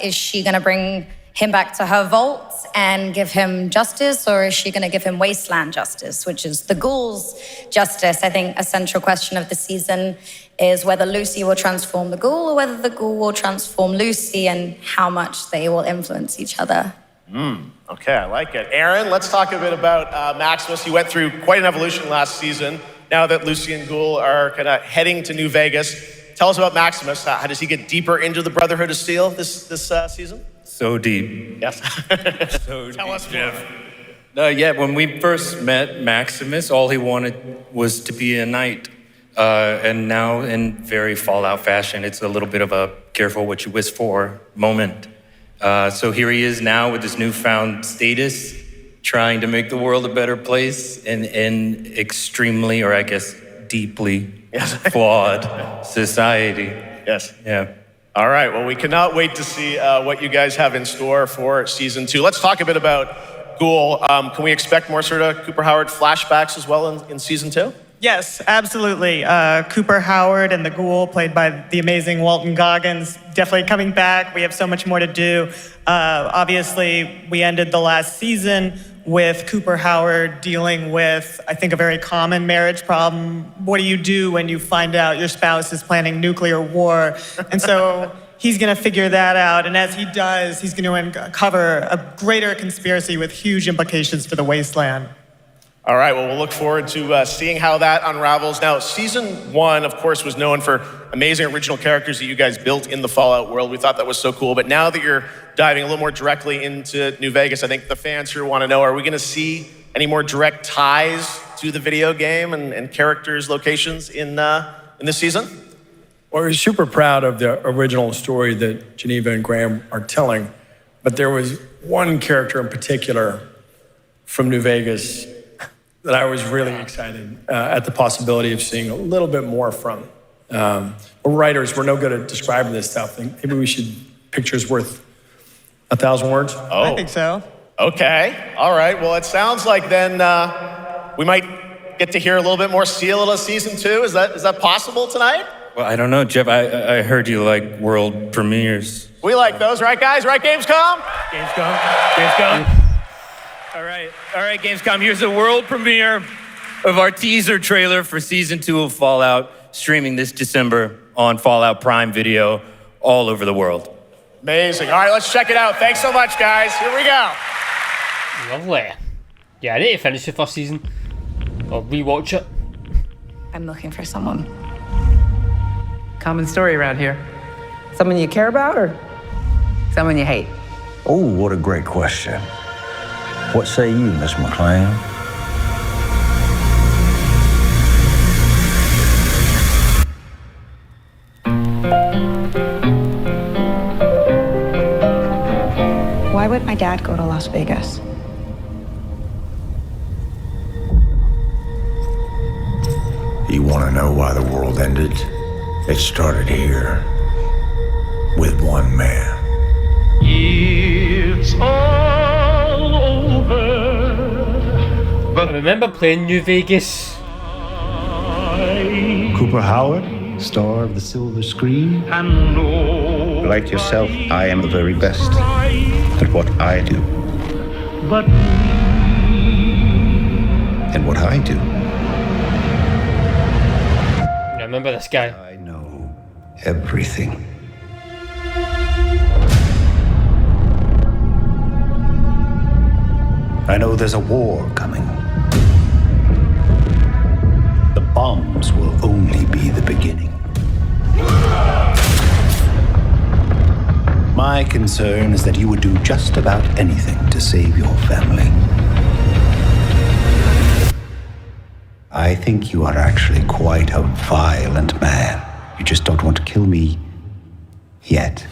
Is she going to bring him back to her vault and give him justice, or is she going to give him wasteland justice, which is the Ghoul's justice? I think a central question of the season is whether Lucy will transform the Ghoul or whether the Ghoul will transform Lucy, and how much they will influence each other. Okay, I like it. Aaron, let's talk a bit about Maximus. He went through quite an evolution last season. Now that Lucy and Ghoul are kind of heading to New Vegas, tell us about Maximus. How does he get deeper into the Brotherhood of Steel this season? So deep. Yes. So Tell deep, us more. Jeff. When we first met Maximus, all he wanted was to be a knight. And now, in very Fallout fashion, it's a little bit of a careful what you wish for moment. So here he is now with this newfound status, trying to make the world a better place in extremely, or I guess deeply flawed society. Yes. Yeah. All right, well, we cannot wait to see what you guys have in store for season 2. Let's talk a bit about Ghoul. Can we expect more sort of Cooper Howard flashbacks as well in season 2? Yes, absolutely. Cooper Howard and the Ghoul, played by the amazing Walton Goggins, definitely coming back. We have so much more to do. Obviously, we ended the last season with Cooper Howard dealing with, I think, a very common marriage problem. What do you do when you find out your spouse is planning nuclear war? And so he's going to figure that out. And as he does, he's going to uncover a greater conspiracy with huge implications for the wasteland. All right, well, we'll look forward to seeing how that unravels. Now, season 1, of course, was known for amazing original characters that you guys built in the Fallout world. We thought that was so cool. But now that you're diving a little more directly into New Vegas, I think the fans here want to know, are we going to see any more direct ties to the video game and characters' locations in this season? Well, we're super proud of the original story that Geneva and Graham are telling. But there was one character in particular from New Vegas that I was really excited at the possibility of seeing a little bit more from. We're writers, we're no good at describing this stuff. Maybe we should, pictures worth 1,000 words? Oh. I think so. Okay, all right. Well, it sounds like then we might get to hear a little bit more Seal of season 2. Is that possible tonight? Well, I don't know, Jeff. I heard you like world premieres. We like those, right, guys? Right, Gamescom? Gamescom. All right, Gamescom. Here's the world premiere of our teaser trailer for season 2 of Fallout, streaming this December on Fallout Prime Video all over the world. Amazing. All right, let's check it out. Thanks so much, guys. Here we go. Lovely. Yeah, I need to finish the first season or rewatch it. I'm looking for someone. Common story around here. Someone you care about or someone you hate? Oh, what a great question. What say you, Miss McClane? Why would my dad go to Las Vegas? You want to know why the world ended? It started here with one man. It's all over. But I remember playing New Vegas. Cooper Howard, star of the silver screen. Like yourself, I am the very best at what I do. But and what I do. I remember this guy. I know everything. I know there's a war coming. The bombs will only be the beginning. My concern is that you would do just about anything to save your family. I think you are actually quite a violent man. You just don't want to kill me yet.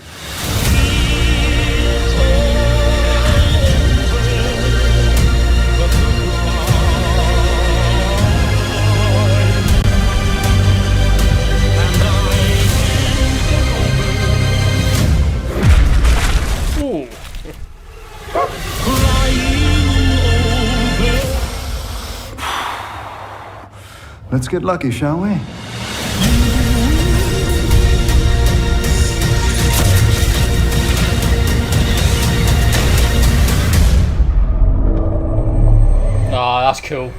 let's get lucky, shall we? Oh, that's cool.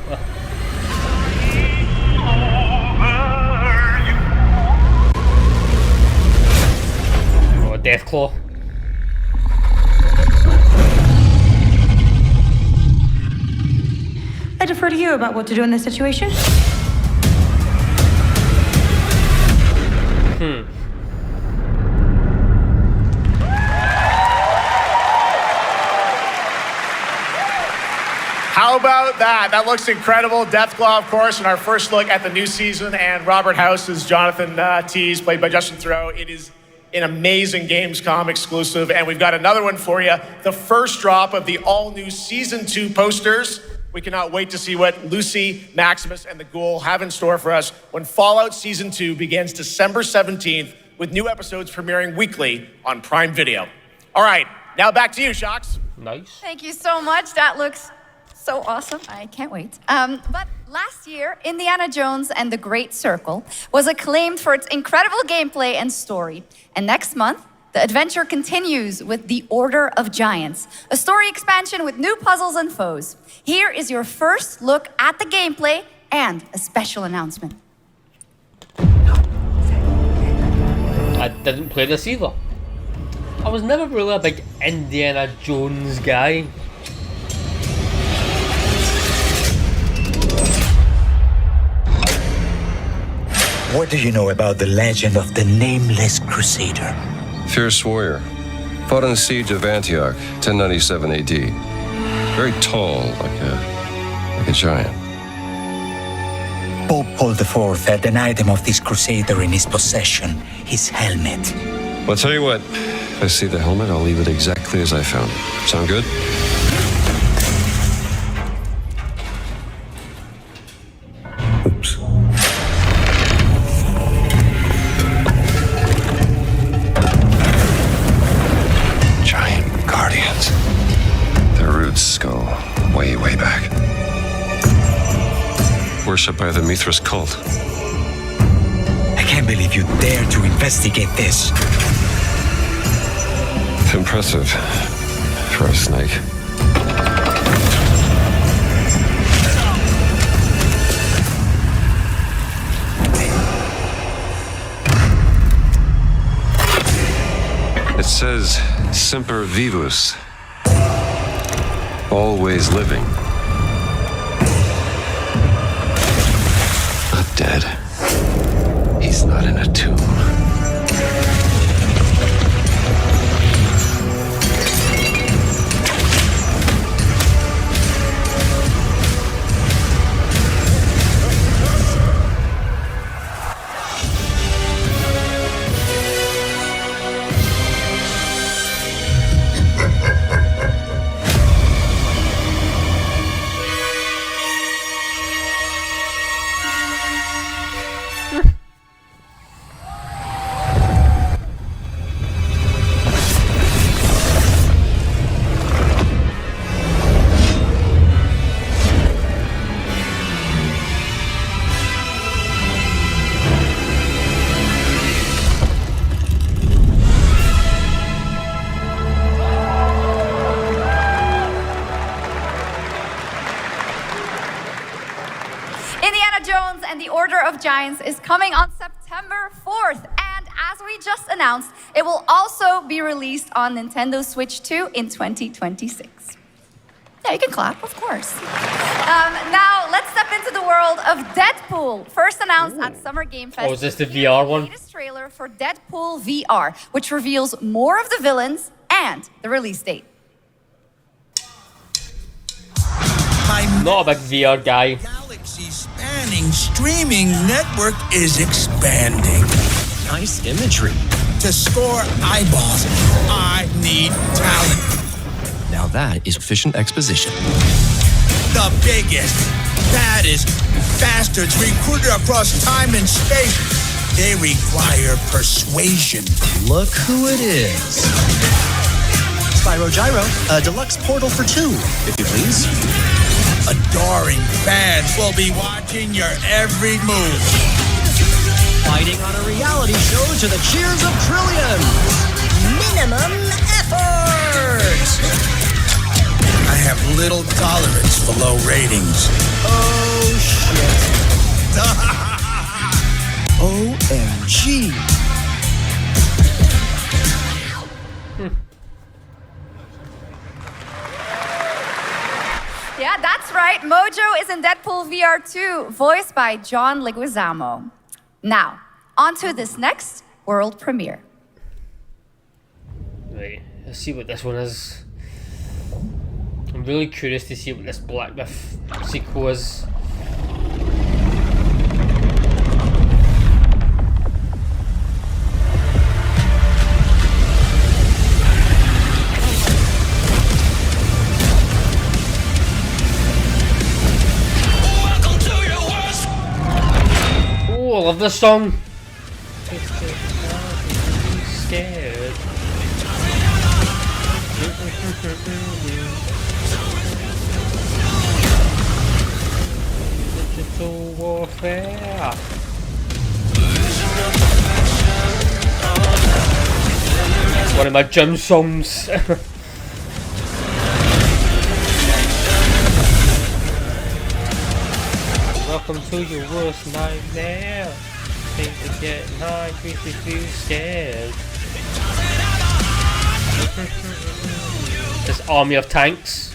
Oh, Deathclaw. I defer to you about what to do in this situation. How about that? That looks incredible. Deathclaw, of course, in our first look at the new season, and Robert House is Jonathan Tease, played by Justin Theroux. It is an amazing Gamescom exclusive, and we've got another one for you. The first drop of the all-new Season 2 posters. We cannot wait to see what Lucy, Maximus, and the Ghoul have in store for us when Fallout Season 2 begins December 17th, with new episodes premiering weekly on Prime Video. All right, now back to you, Shocks. Nice. Thank you so much. That looks so awesome. I can't wait. But last year, Indiana Jones and the Great Circle was acclaimed for its incredible gameplay and story. And next month, the adventure continues with The Order of Giants, a story expansion with new puzzles and foes. Here is your first look at the gameplay and a special announcement. I didn't play this either. I was never really a big Indiana Jones guy. What do you know about the legend of the Nameless Crusader? Fierce warrior. Fought in the siege of Antioch, 1097 AD. Very tall, like a giant. Pope Paul IV had an item of this crusader in his possession, his helmet. Well, I'll tell you what. If I see the helmet, I'll leave it exactly as I found it. Sound good? Oops. Giant guardians. Their roots go way, way back. Worshipped by the Mithras cult. I can't believe you dare to investigate this. It's impressive for a snake. It says Semper Vivus. Always living. Not dead. He's not in a tomb. of Giants is coming on September 4th. And as we just announced, it will also be released on Nintendo Switch 2 in 2026. Yeah, you can clap, of course. Now, let's step into the world of Deadpool. First announced at Summer Game Fest. Oh, is this the VR one? The latest trailer for Deadpool VR, which reveals more of the villains and the release date. Not a big VR guy. Galaxy-spanning streaming network is expanding. Nice imagery. To score eyeballs, I need talent. Now that is efficient exposition. The biggest, baddest bastards recruited across time and space. They require persuasion. Look who it is. Spyro Gyro, a deluxe portal for 2, if you please. Adoring fans will be watching your every move. Fighting on a reality show to the cheers of trillions. Minimum effort. I have little tolerance for low ratings. Oh, shit. OMG. Yeah, that's right. Mojo is in Deadpool VR 2, voiced by John Leguizamo. Now, on to this next world premiere. Right, let's see what this one is. I'm really curious to see what this Black Myth sequel is. Oh, I love this song. Scared. Digital warfare. One of my gym songs. Welcome to your worst nightmare. Think of getting high, makes me feel scared. This army of tanks.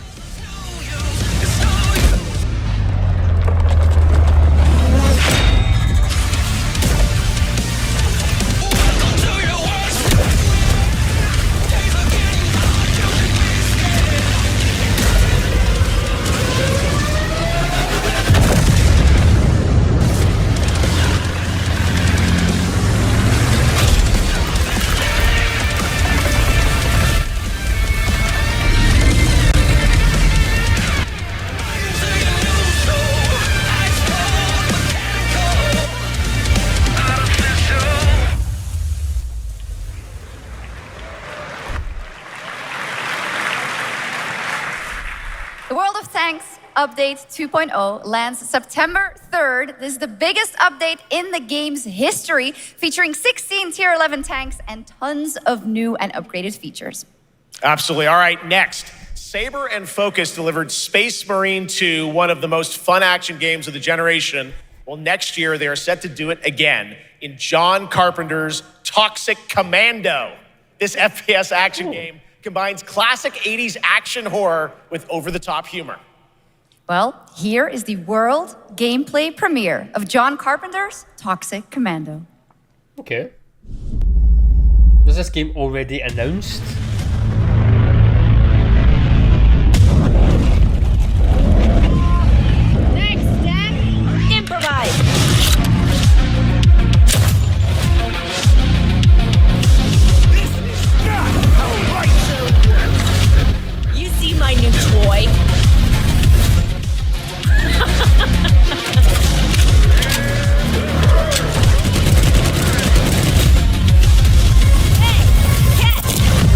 Update 2.0 lands September 3rd. This is the biggest update in the game's history, featuring 16 Tier 11 tanks and tons of new and upgraded features. Absolutely. All right, next. Saber and Focus delivered Space Marine 2, one of the most fun action games of the generation. Well, next year, they are set to do it again in John Carpenter's Toxic Commando. This FPS action game combines classic 80s action horror with over-the-top humor. Well, here is the world gameplay premiere of John Carpenter's Toxic Commando. Okay. Was this game already announced? Next step, improvise. This is not how light show works. You see my new toy?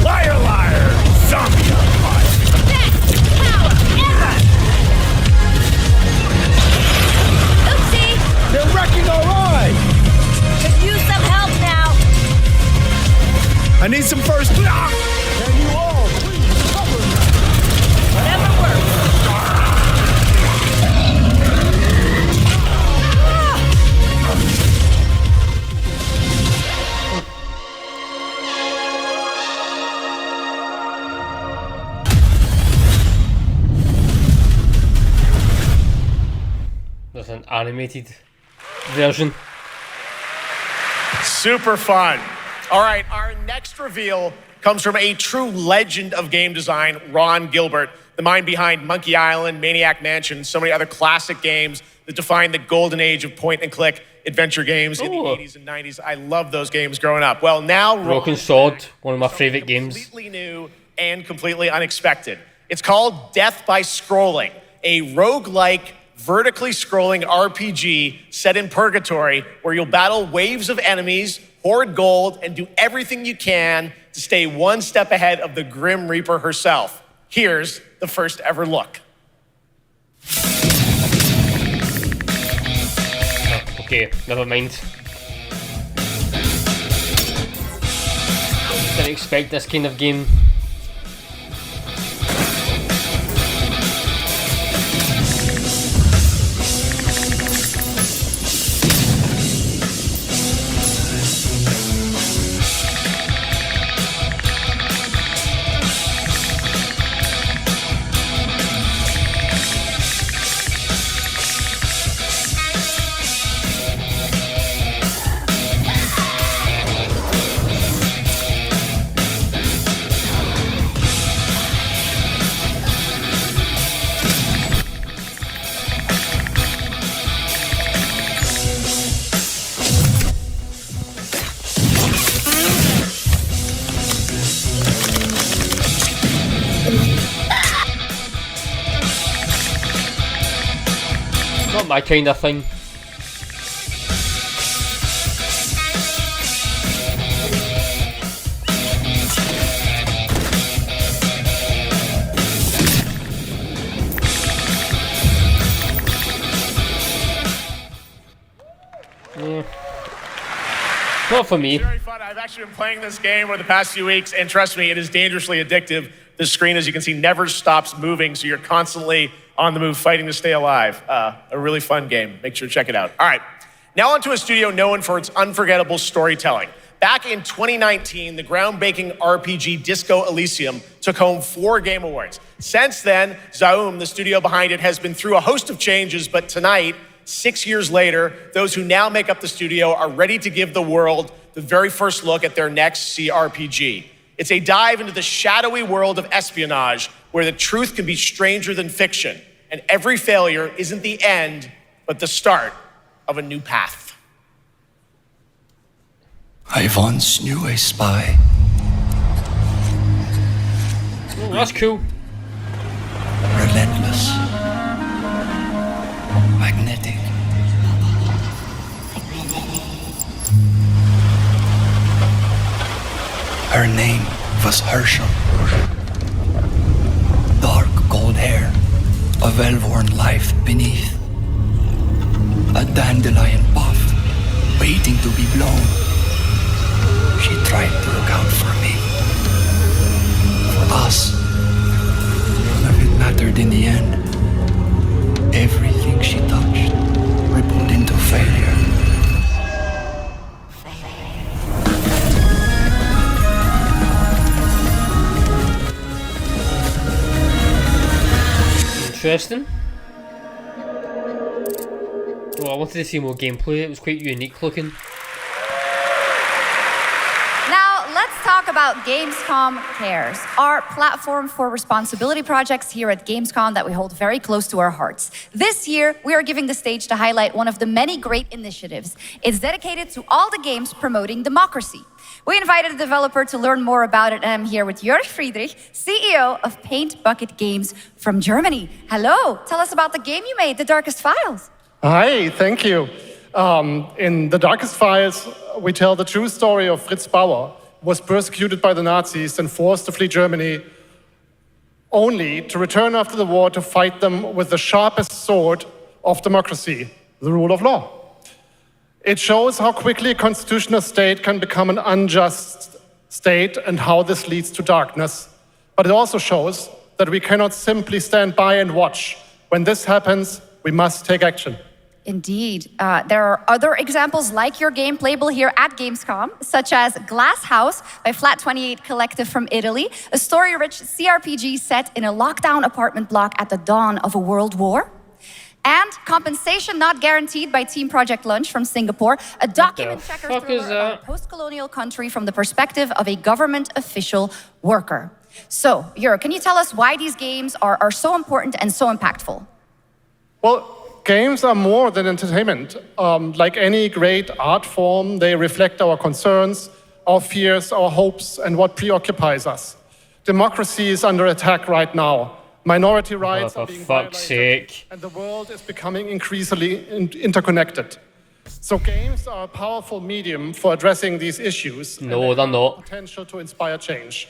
Liar! animated version. Super fun. All right, our next reveal comes from a true legend of game design, Ron Gilbert, the mind behind Monkey Island, Maniac Mansion, and so many other classic games that defined the golden age of point-and-click adventure games in the 80s and 90s. I loved those games growing up. Well, now Broken Sword, one of my favorite games. Completely new and completely unexpected. It's called Death by Scrolling, a roguelike, vertically scrolling RPG set in purgatory where you'll battle waves of enemies, hoard gold, and do everything you can to stay one step ahead of the Grim Reaper herself. Here's the first ever look. Okay, never mind. Didn't expect this kind of game. Not my kind of thing. Not for me. Very fun. I've actually been playing this game over the past few weeks, and trust me, it is dangerously addictive. The screen, as you can see, never stops moving, so you're constantly on the move fighting to stay alive. A really fun game. Make sure to check it out. All right, now onto a studio known for its unforgettable storytelling. Back in 2019, the groundbreaking RPG Disco Elysium took home 4 Game Awards. Since then, Zaum, the studio behind it, has been through a host of changes, but tonight, 6 years later, those who now make up the studio are ready to give the world the very first look at their next CRPG. It's a dive into the shadowy world of espionage, where the truth can be stranger than fiction, and every failure isn't the end, but the start of a new path. I once knew a spy. Oh, that's cool. Relentless. Magnetic. Her name was Herschel. Dark gold hair, a well-worn life beneath. A dandelion puff, waiting to be blown. She tried to look out for me. For us. None of it mattered in the end. Everything she touched rippled into failure. Interesting. Well, I wanted to see more gameplay. It was quite unique looking. Now, let's talk about Gamescom Cares, our platform for responsibility projects here at Gamescom that we hold very close to our hearts. This year, we are giving the stage to highlight one of the many great initiatives. It's dedicated to all the games promoting democracy. We invited a developer to learn more about it, and I'm here with Jörg Friedrich, CEO of Paint Bucket Games from Germany. Hello, tell us about the game you made, The Darkest Files. Hi, thank you. In The Darkest Files, we tell the true story of Fritz Bauer, who was persecuted by the Nazis and forced to flee Germany, only to return after the war to fight them with the sharpest sword of democracy, the rule of law. It shows how quickly a constitutional state can become an unjust state and how this leads to darkness. But it also shows that we cannot simply stand by and watch. When this happens, we must take action. Indeed. There are other examples like your game playable here at Gamescom, such as Glass House by Flat 28 Collective from Italy, a story-rich CRPG set in a lockdown apartment block at the dawn of a world war. And compensation not guaranteed by Team Project Lunch from Singapore, a document checker thriller about a post-colonial country from the perspective of a government official worker. So, Jur, can you tell us why these games are so important and so impactful? Well, games are more than entertainment. Like any great art form, they reflect our concerns, our fears, our hopes, and what preoccupies us. Democracy is under attack right now. Minority rights are being violated, and the world is becoming increasingly interconnected. So games are a powerful medium for addressing these issues. No, they're not. Potential to inspire change.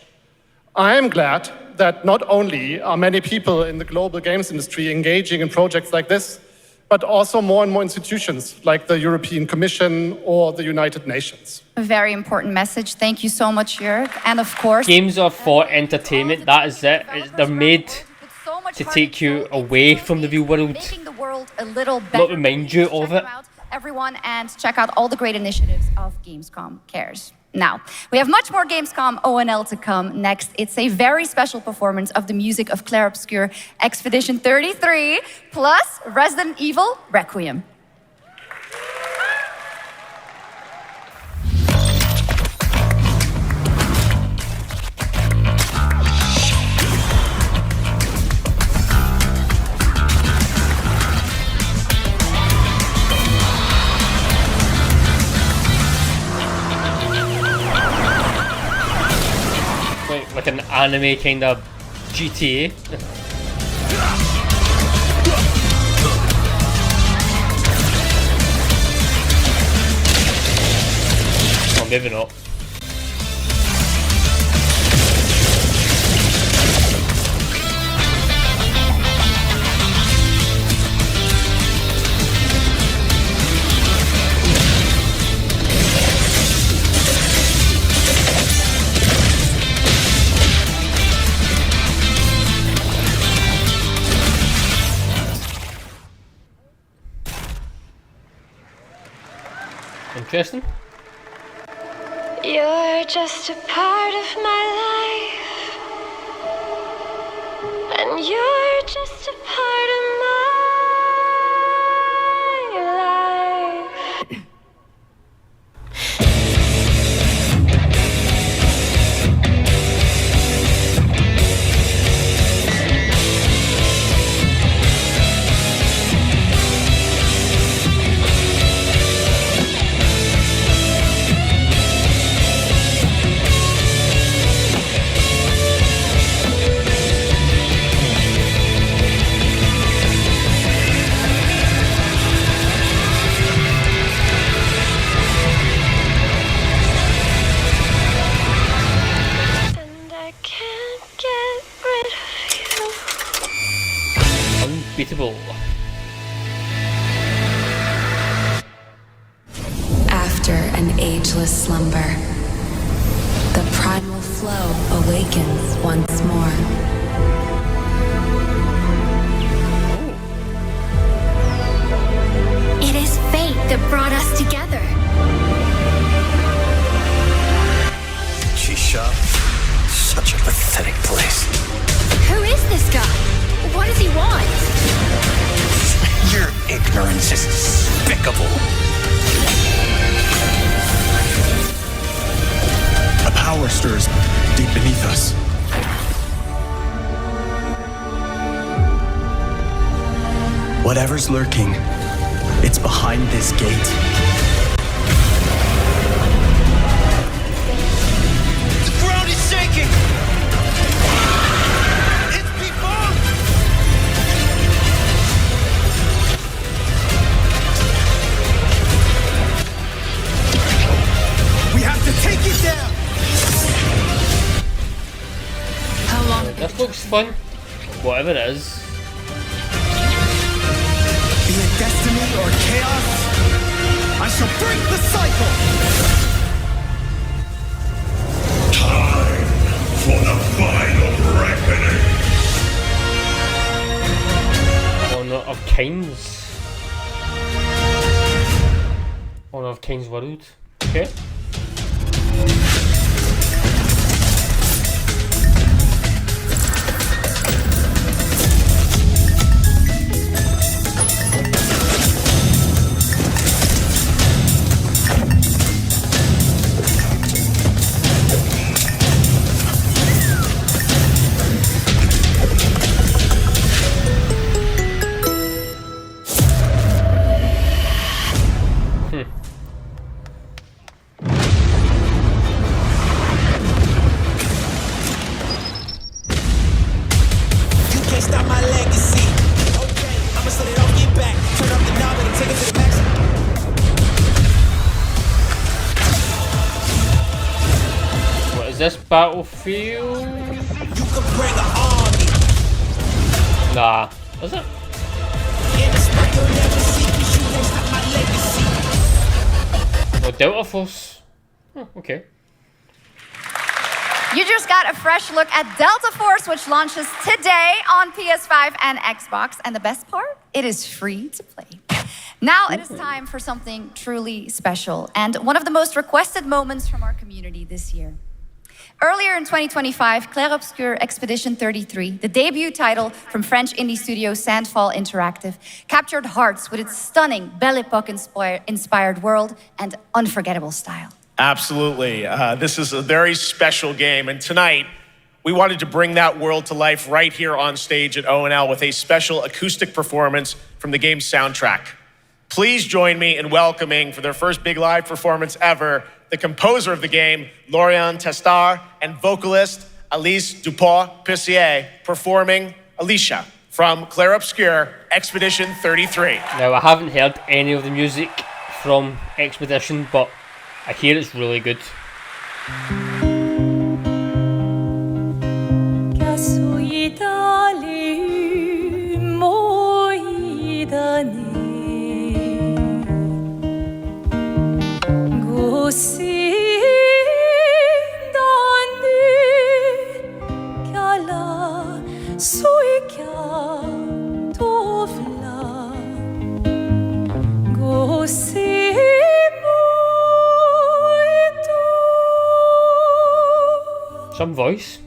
I am glad that not only are many people in the global games industry engaging in projects like this, but also more and more institutions like the European Commission or the United Nations. A very important message. Thank you so much, Jörg. And of course, games are for entertainment. That is it. They're made to take you away from the real world, making the world a little better. not remind you of it. Everyone, and check out all the great initiatives of Gamescom Cares. Now, we have much more Gamescom ONL to come. Next, it's a very special performance of the music of Clair Obscur Expedition 33, plus Resident Evil Requiem. Like an anime kind of GTA. Or maybe not. Interesting. You're just a part of my life, and you're just a part of my life. Unbeatable. After an ageless slumber, the primal flow awakens once more. It is fate that brought us together. Shisha, such a pathetic place. Who is this guy? What does he want? Your ignorance is despicable. A power stirs deep beneath us. Whatever's lurking, it's behind this gate. The ground is shaking! Take it down! How long? This looks fun. Whatever it is. Be it destiny or chaos, I shall break the cycle! Time for the final reckoning! Honor of Kings. Honor of Kings World. Okay. Battlefield? Nah, is it? Oh, Delta Force. Oh, okay. You just got a fresh look at Delta Force, which launches today on PS5 and Xbox. And the best part, it is free to play. Now it is time for something truly special and one of the most requested moments from our community this year. Earlier in 2025, Clair Obscur Expedition 33, the debut title from French indie studio Sandfall Interactive, captured hearts with its stunning Belle Epoque-inspired world and unforgettable style. Absolutely. This is a very special game, and tonight we wanted to bring that world to life right here on stage at ONL with a special acoustic performance from the game's soundtrack. Please join me in welcoming, for their first big live performance ever, the composer of the game, Laurent Testard, and vocalist Alice Dupont-Pissier, performing Alicia from Clair Obscur Expedition 33. Now, I haven't heard any of the music from Expedition, but I hear it's really good. Some voice.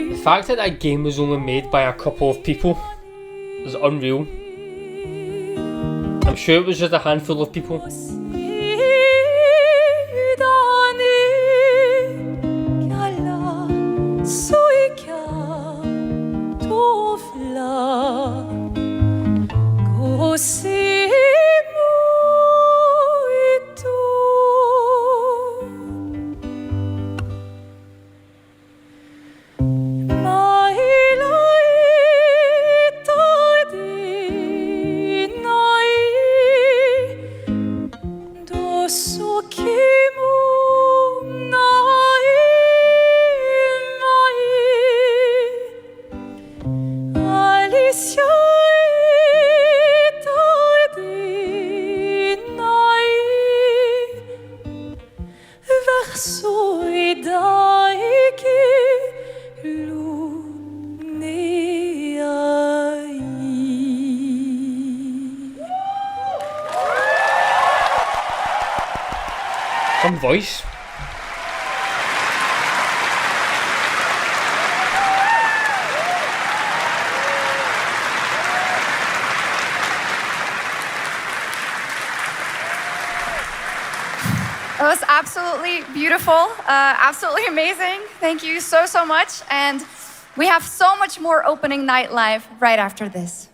The fact that that game was only made by a couple of people is unreal. I'm sure it was just a handful of people. Some voice. It was absolutely beautiful, absolutely amazing. Thank you so much. And we have so much more opening night live right after this.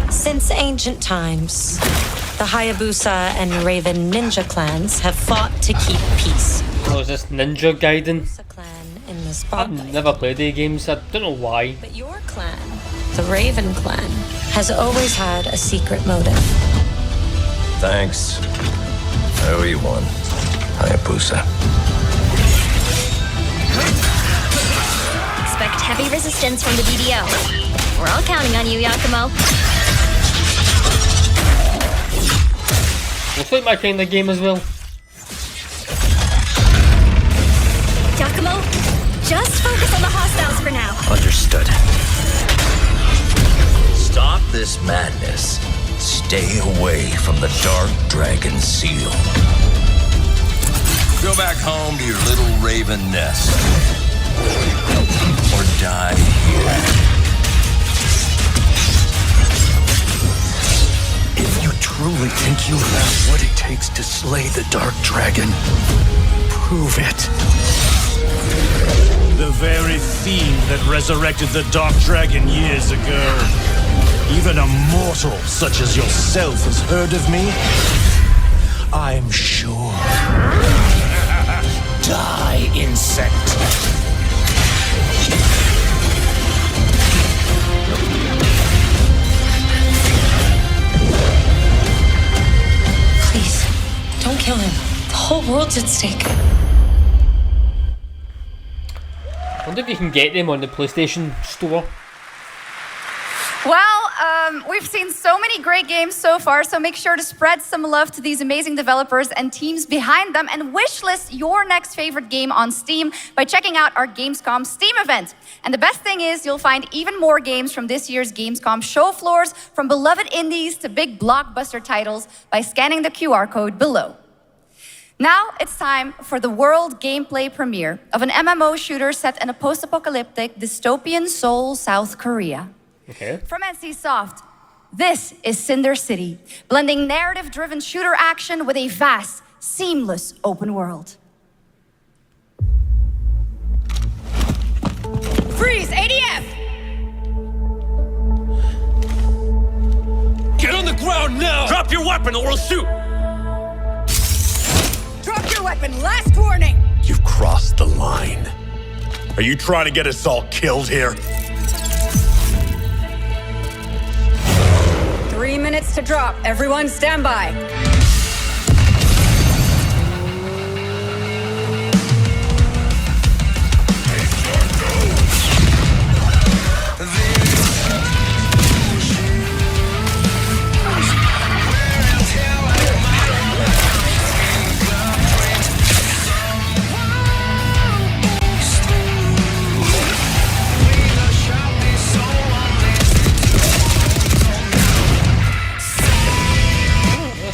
Since ancient times, the Hayabusa and Raven ninja clans have fought to keep peace. Oh, is this Ninja Gaiden? In the I've spotlight. never played the games, I don't know why. But your clan, the Raven clan, has always had a secret motive. Thanks. I owe you one, Hayabusa. Expect heavy resistance from the BDO. We're all counting on you, Yakumo. Looks like my kind of game as well. Yakumo, just focus on the hostiles for now. Understood. Stop this madness. Stay away from the Dark Dragon Seal. Go back home to your little raven nest. Or die here. truly think you have what it takes to slay the Dark Dragon? Prove it. The very fiend that resurrected the Dark Dragon years ago. Even a mortal such as yourself has heard of me? I'm sure. Die, insect. Please, don't kill him. The whole world's at stake. I wonder if you can get them on the PlayStation Store. Well, we've seen so many great games so far, so make sure to spread some love to these amazing developers and teams behind them, and wishlist your next favorite game on Steam by checking out our Gamescom Steam event. And the best thing is you'll find even more games from this year's Gamescom show floors, from beloved indies to big blockbuster titles, by scanning the QR code below. Now it's time for the world gameplay premiere of an MMO shooter set in a post-apocalyptic dystopian Seoul, South Korea. Okay. From NCSoft, this is Cinder City, blending narrative-driven shooter action with a vast, seamless open world. Freeze! ADF! Get on the ground now! Drop your weapon or we'll shoot! Drop your weapon, last warning! You've crossed the line. Are you trying to get us all killed here? 3 minutes to drop. Everyone stand by.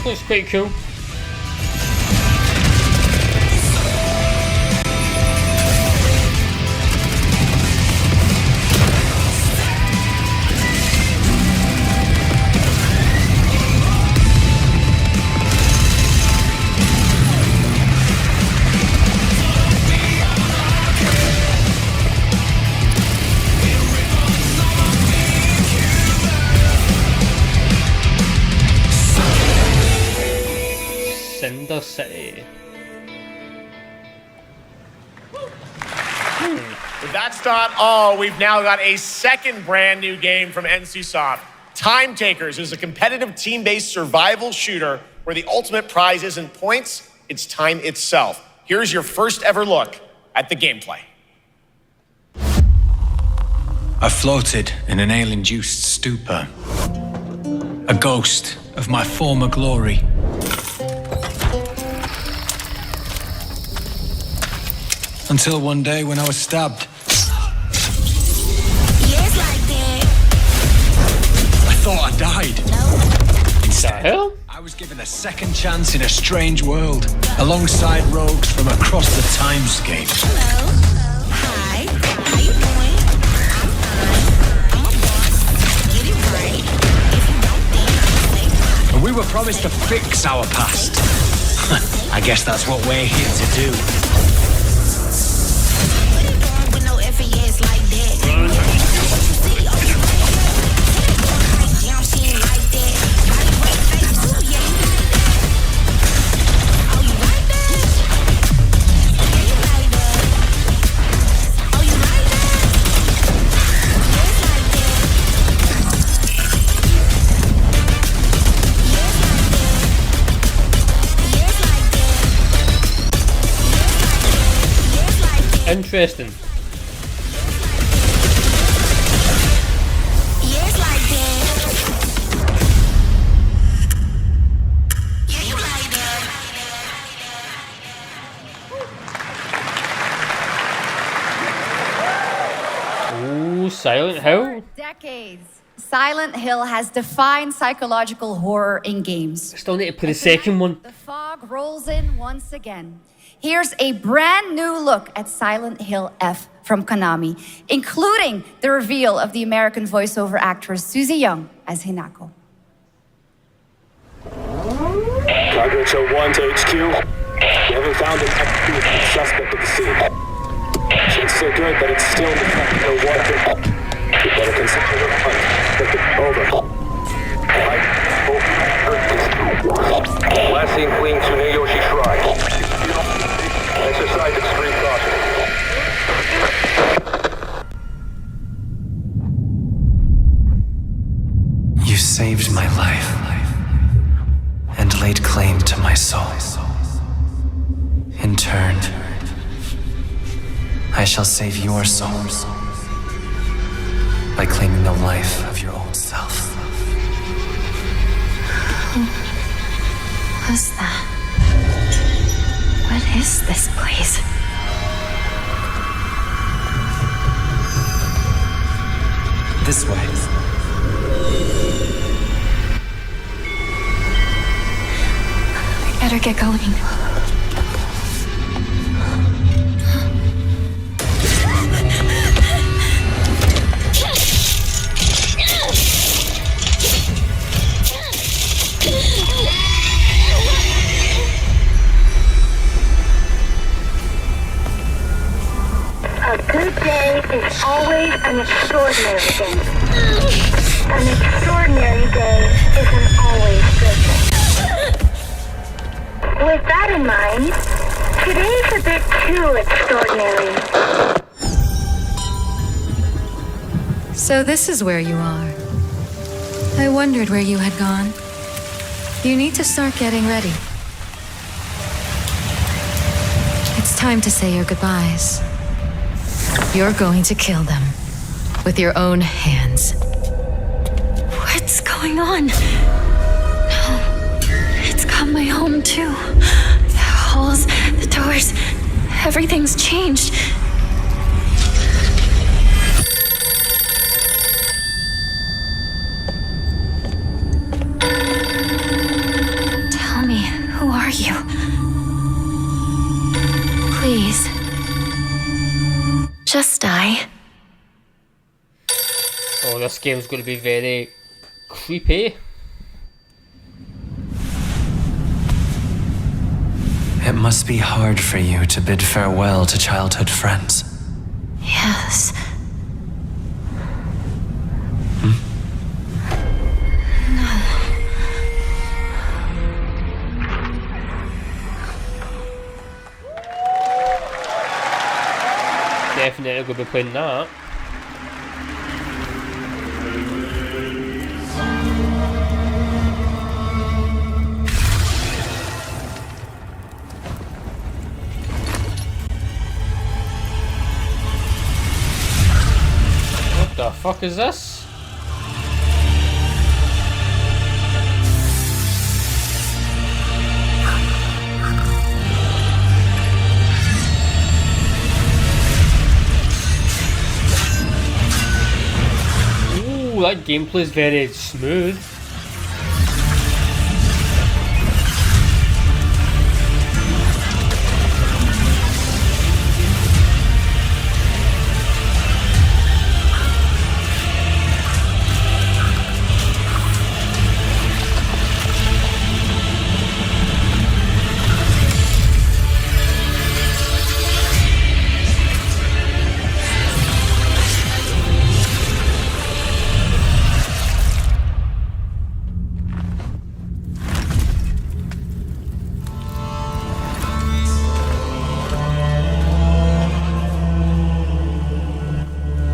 Looks pretty cool. Cinder City. But that's not all. We've now got a second brand new game from NCSoft. Time Takers is a competitive team-based survival shooter where the ultimate prize isn't points, it's time itself. Here's your first ever look at the gameplay. I floated in an ale-induced stupor, a ghost of my former glory. Until one day when I was stabbed. Yes, like that. I thought I died. Instead, hell? I was given a second chance in a strange world, alongside rogues from across the timescape. Hello. Hi. How you doing? I'm fine. I'm a boss. Get it right. If you don't think I'm And we were promised to fix our past. I guess that's what we're here to do. with no FAS like that. Damn, she ain't like that. Body break face too, yeah. Oh, you like that? Yeah, you like that. Oh, you like that? Yes, like that. Yes, like that. Yes, like that. Interesting. Yes, like that. Yeah, you like that. Ooh, Silent Hill. For decades, Silent Hill has defined psychological horror in games. Still need to play the second one. The fog rolls in once again. Here's a brand new look at Silent Hill F from Konami, including the reveal of the American voiceover actress Susie Young as Hinako. Congress 01 to HQ. We haven't found an active suspect at the scene. Chances are good that it's still detective 01. We better consider the hunt. Over. Last seen fleeing Tsuneyoshi Shrine. Exercise extreme caution. You saved my life and laid claim to my soul. In turn, I shall save your souls by claiming the life of your own self. Who was that? What is this place? This way. I better get going. A good day is always an extraordinary day. An extraordinary day isn't always good. With that in mind, today's a bit too extraordinary. So this is where you are. I wondered where you had gone. You need to start getting ready. It's time to say your goodbyes. You're going to kill them with your own hands. What's going on? No, it's got my home too. The halls, the doors, everything's changed. Tell me, who are you? Please. Just die. Oh, this game's going to be very creepy. It must be hard for you to bid farewell to childhood friends. Yes. Definitely going to be playing that. What the fuck is this? That gameplay is very smooth.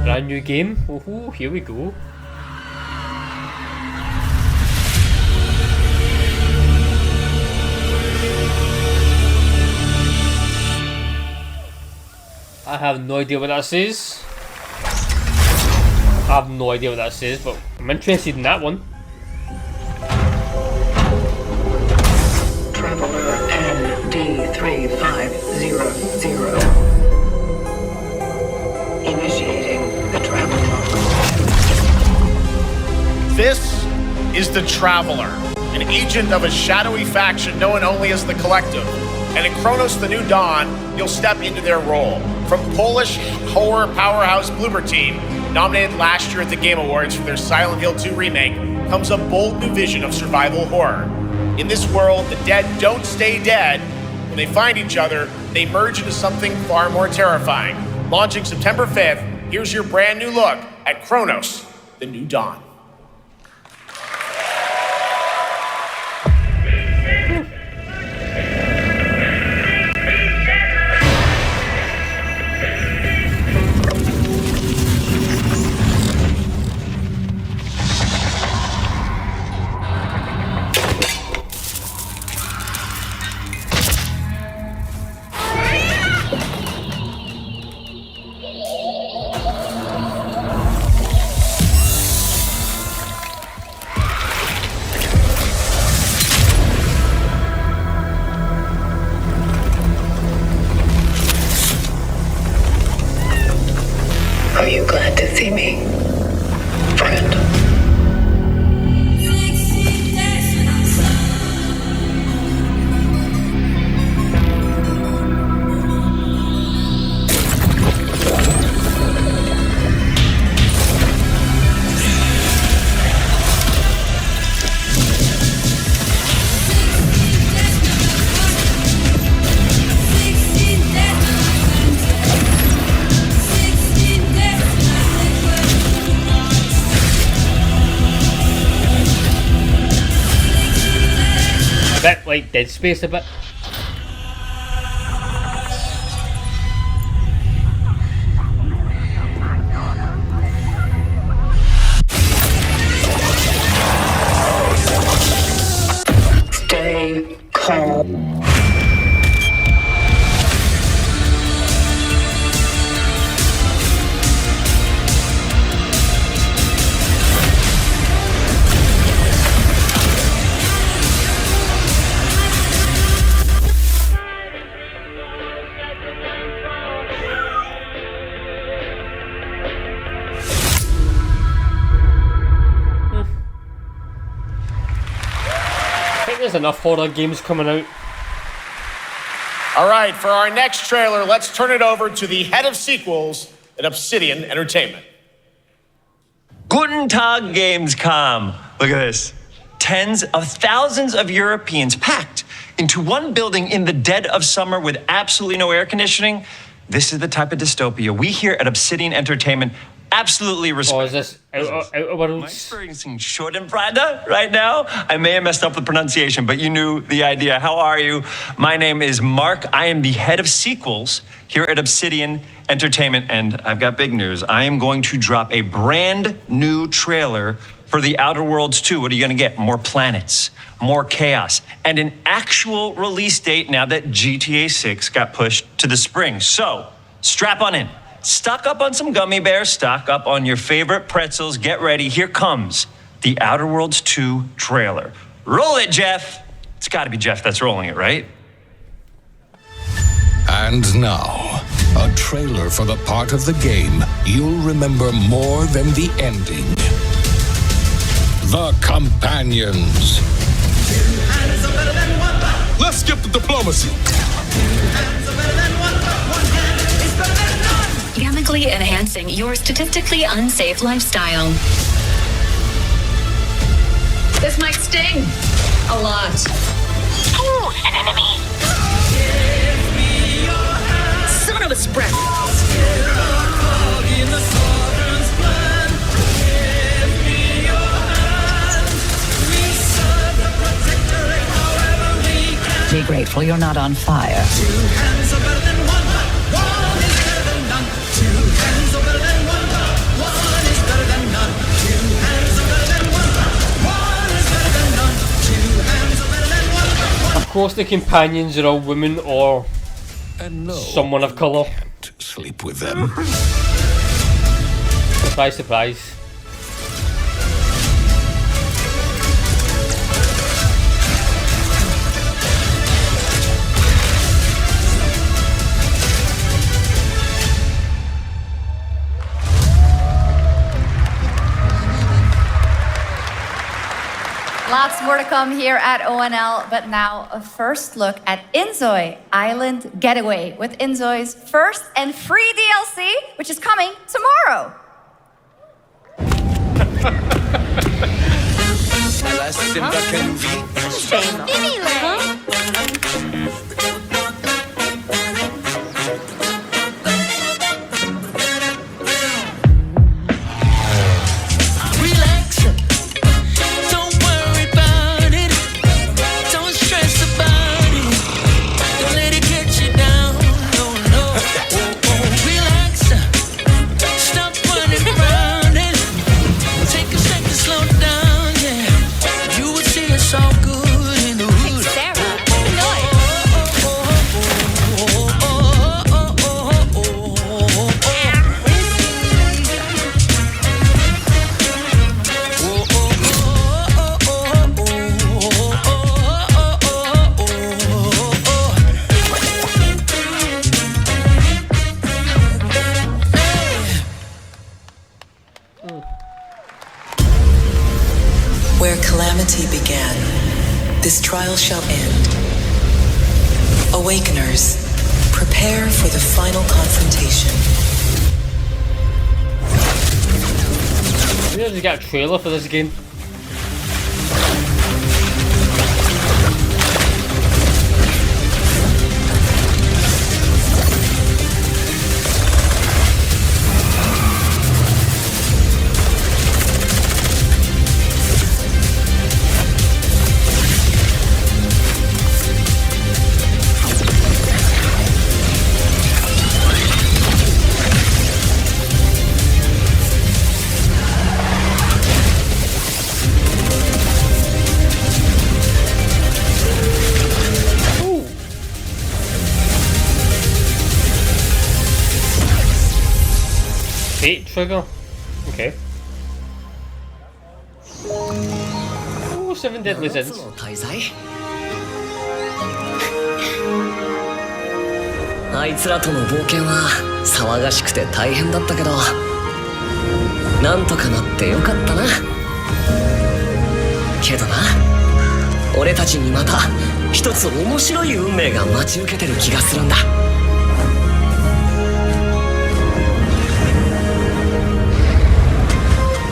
Brand new game. Ooh, here we go. I have no idea what that says. I have no idea what that says, but I'm interested in that one. Traveler ND3500. Initiating the travel log. This is the Traveler, an agent of a shadowy faction known only as the Collective. And in Chronos the New Dawn, you'll step into their role. From Polish horror powerhouse Bloober Team, nominated last year at the Game Awards for their Silent Hill 2 remake, comes a bold new vision of survival horror. In this world, the dead don't stay dead. When they find each other, they merge into something far more terrifying. Launching September 5th, here's your brand new look at Chronos, The New Dawn. Are you glad to see me, friend? A bit like Dead Space, a bit. Stay calm. There's enough horror games coming out. All right, for our next trailer, let's turn it over to the head of sequels at Obsidian Entertainment. Guten Tag, Gamescom. Look at this. Tens of thousands of Europeans packed into one building in the dead of summer with absolutely no air conditioning. This is the type of dystopia we here at Obsidian Entertainment absolutely respect. Oh, is this Outer Worlds? Am I experiencing Schadenfreude right now? I may have messed up the pronunciation, but you knew the idea. How are you? My name is Mark. I am the head of sequels here at Obsidian Entertainment, and I've got big news. I am going to drop a brand new trailer for The Outer Worlds 2. What are you going to get? More planets, more chaos, and an actual release date now that GTA 6 got pushed to the spring. So, strap on in. Stock up on some gummy bears, stock up on your favorite pretzels. Get ready. Here comes The Outer Worlds 2 trailer. Roll it, Jeff. It's got to be Jeff that's rolling it, right? And now, a trailer for the part of the game you'll remember more than the ending. The Companions. Let's skip the diplomacy. Chemically enhancing your statistically unsafe lifestyle. This might sting a lot. Ooh, an enemy. Son of a spread. Be grateful you're not on fire. Of course, the companions are all women or someone of colour. Sleep with them. Surprise, surprise. Lots more to come here at ONL, but now a first look at Inzoi Island Getaway with Inzoi's first and free DLC, which is coming tomorrow. Just in the Relax. Don't worry about it. Don't stress about it. Don't let it get you down. No, no. Relax. Stop running around it. Take a second, slow down, yeah. You will see it's all good in the hood. Sarah, Where calamity began, this trial shall end. Awakeners, prepare for the final confrontation. We actually got a trailer for this game. Fate trigger. Okay. Ooh, 7 deadly sins. あいつらとの冒険は騒がしくて大変だったけど、なんとかなってよかったな。けどな、俺たちにまた一つ面白い運命が待ち受けてる気がするんだ。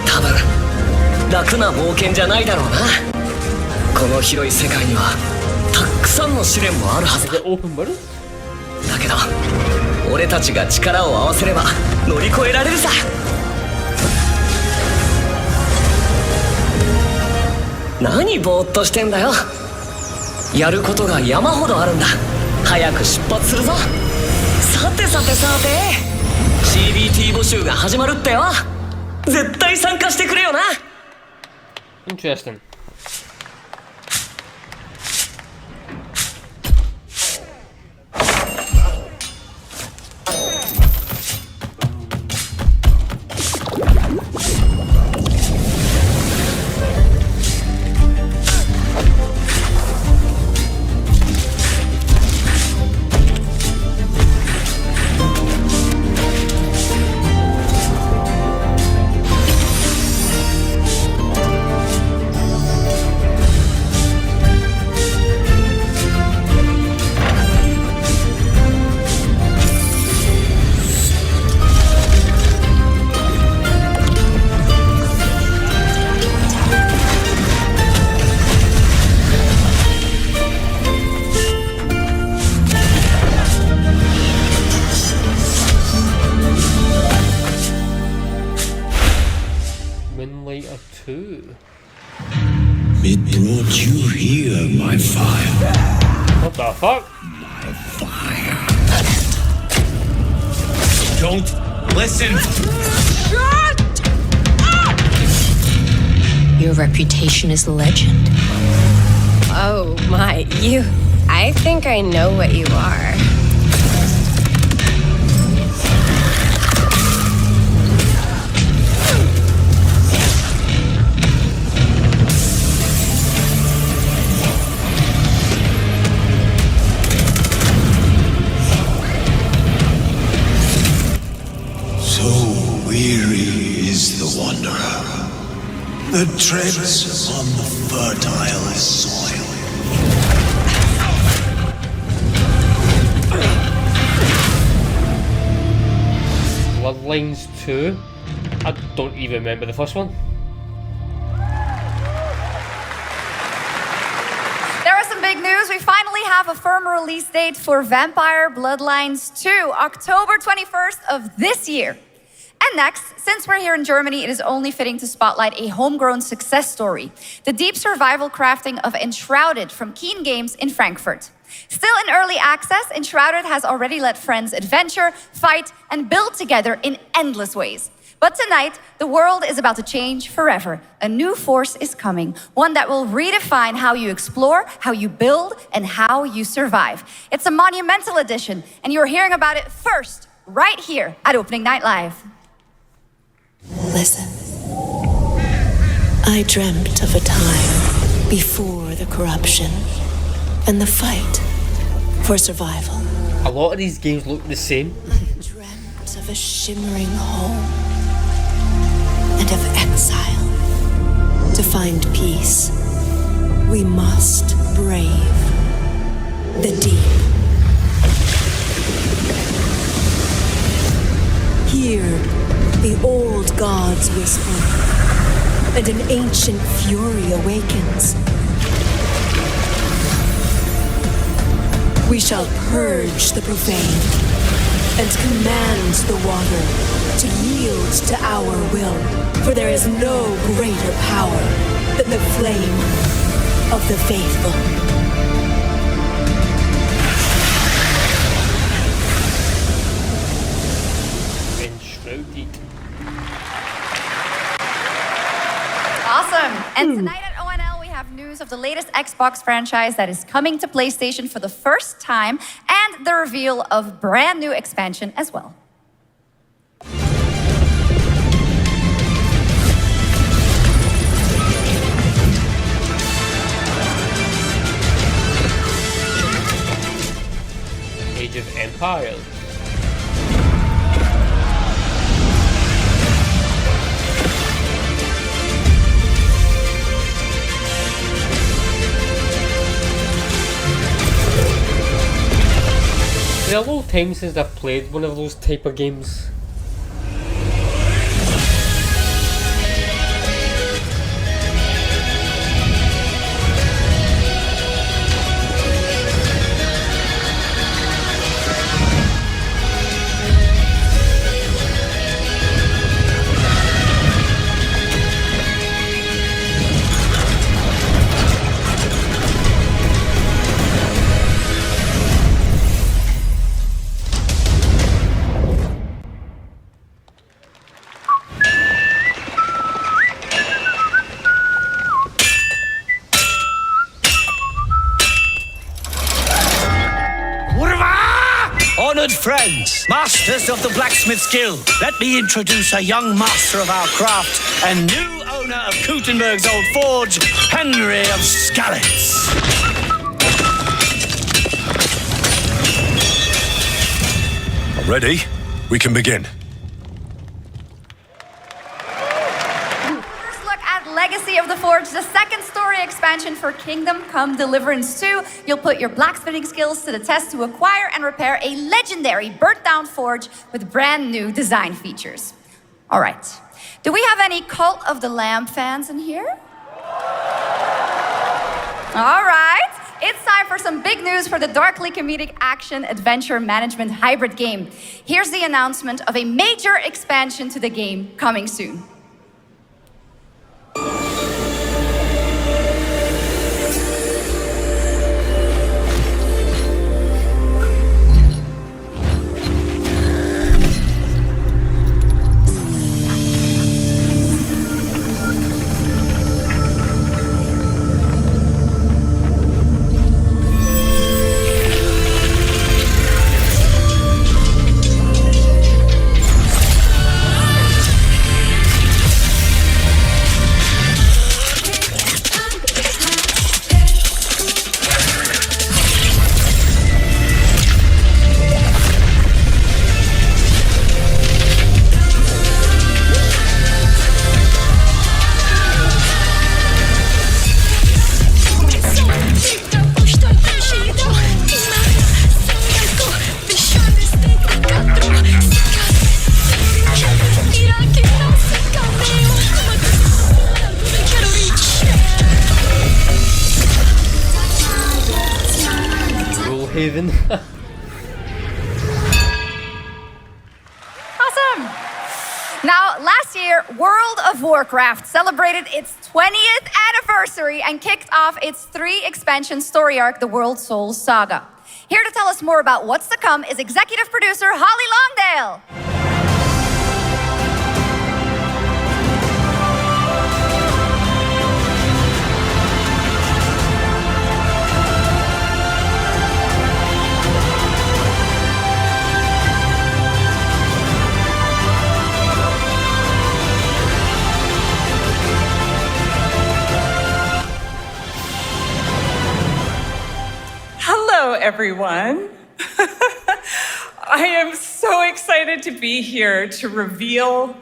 多分楽な冒険じゃないだろうな。この広い世界にはたくさんの試練もあるはずだ。だけど俺たちが力を合わせれば乗り越えられるさ。何ぼーっとしてんだよ。やることが山ほどあるんだ。早く出発するぞ。さてさてさて CBT 募集が始まるってよ。絶対参加してくれよな。 Interesting. It brought you here, my fire. What the fuck? My fire. Don't listen. Shut up! Your reputation is legend. Oh my, you. I think I know what you are. Weary is the wanderer that treads on the fertile soil. Bloodlines 2? I don't even remember the first one. have a firm release date for Vampire Bloodlines 2, October 21st of this year. And next, since we're here in Germany, it is only fitting to spotlight a homegrown success story, the deep survival crafting of Enshrouded from Keen Games in Frankfurt. Still in early access, Enshrouded has already let friends adventure, fight, and build together in endless ways. But tonight, the world is about to change forever. A new force is coming, one that will redefine how you explore, how you build, and how you survive. It's a monumental edition, and you're hearing about it first, right here at Opening Night Live. Listen. I dreamt of a time before the corruption and the fight for survival. A lot of these games look the same. I dreamt of a shimmering home and of exile. To find peace, we must brave the deep. Hear the old gods whisper, and an ancient fury awakens. We shall purge the profane and command the water to yield to our will. For there is no greater power than the flame of the faithful. Enshrouded. Awesome. And tonight at ONL, we have news of the latest Xbox franchise that is coming to PlayStation for the first time, and the reveal of brand new expansion as well. Age of Empires. It's a long time since I've played one of those type of games. Honored friends, masters of the blacksmith's guild, let me introduce a young master of our craft and new owner of Gutenberg's old forge, Henry of Skalitz. Ready? We can begin. First look at Legacy of the Forge, the second story expansion for Kingdom Come Deliverance 2. You'll put your blacksmithing skills to the test to acquire and repair a legendary burnt-down forge with brand new design features. All right. Do we have any Cult of the Lamb fans in here? All right. It's time for some big news for the darkly comedic action adventure management hybrid game. Here's the announcement of a major expansion to the game coming soon. Haven. Awesome! Now, last year, World of Warcraft celebrated its 20th anniversary and kicked off its 3-expansion story arc, the World Souls Saga. Here to tell us more about what's to come is executive producer Holly Longdale. Hello, everyone. I am so excited to be here to reveal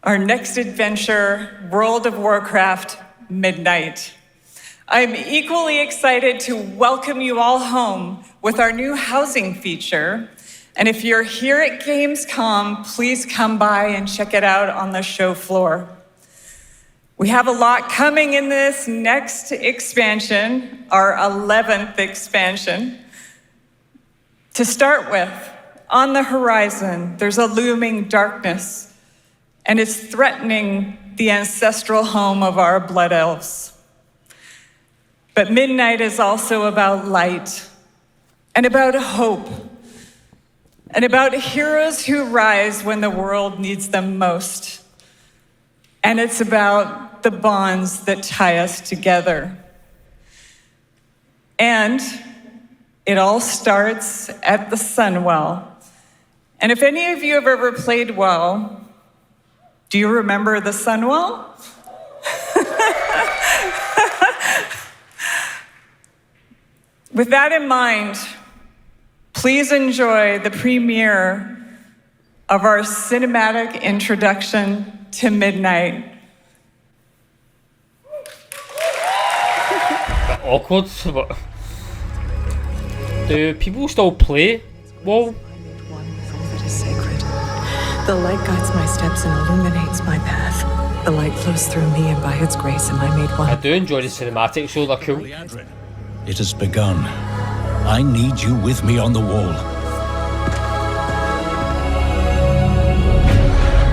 our next adventure, World of Warcraft Midnight. I'm equally excited to welcome you all home with our new housing feature. And if you're here at Gamescom, please come by and check it out on the show floor. We have a lot coming in this next expansion, our 11th expansion. To start with, on the horizon, there's a looming darkness, and it's threatening the ancestral home of our blood elves. But Midnight is also about light, and about hope, and about heroes who rise when the world needs them most. And it's about the bonds that tie us together. And it all starts at the Sunwell. And if any of you have ever played WoW, do you remember the Sunwell? With that in mind, please enjoy the premiere of our cinematic introduction to Midnight. Awkward, but do people still play WoW? That is sacred. The light guides my steps and illuminates my path. The light flows through me, and by its grace am I made one. I do enjoy the cinematics, so they're cool. It has begun. I need you with me on the wall.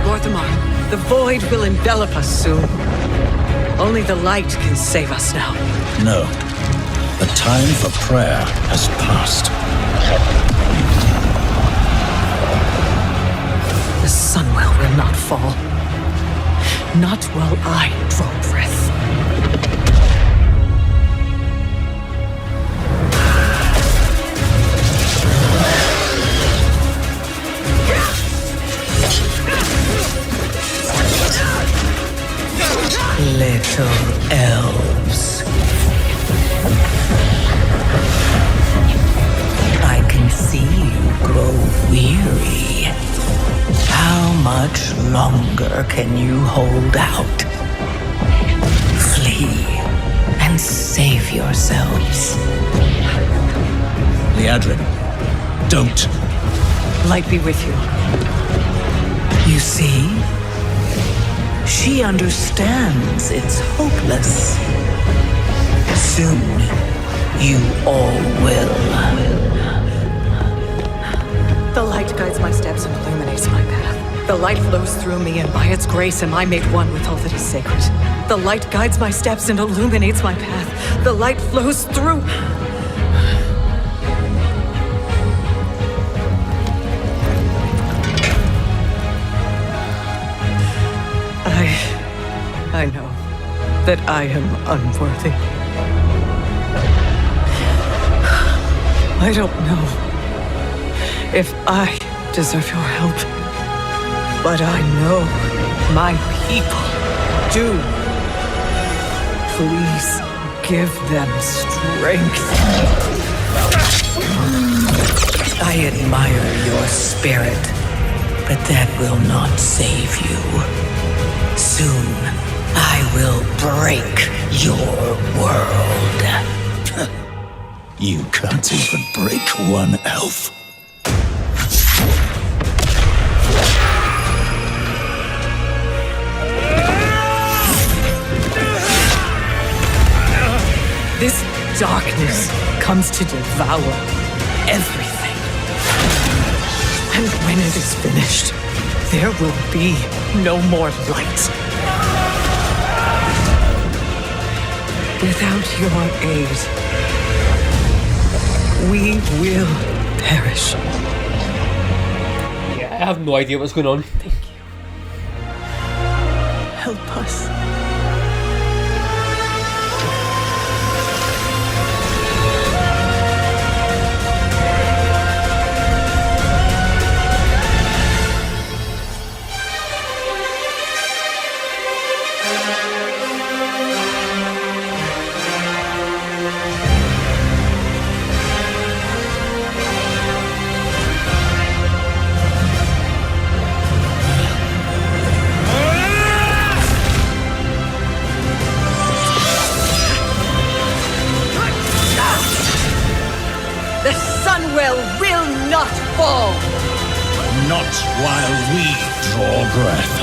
Lorthamar, the void will envelop us soon. Only the light can save us now. No. The time for prayer has passed. The Sunwell will not fall. Not while I draw breath. Little elves. I can see you grow weary. How much longer can you hold out? Flee and save yourselves. Liadrin, don't. Light be with you. You see? She understands it's hopeless. Soon, you all will. The light guides my steps and illuminates my path. The light flows through me, and by its grace am I made one with all that is sacred. The light guides my steps and illuminates my path. The light flows through... I know that I am unworthy. I don't know if I deserve your help, but I know my people do. Please give them strength. I admire your spirit, but that will not save you. Soon, I will break your world. You can't even break one elf. This darkness comes to devour everything. And when it is finished, there will be no more light. Without your aid, we will perish. Yeah, I have no idea what's going on. Help us. The Sunwell will not fall! Not while we draw breath.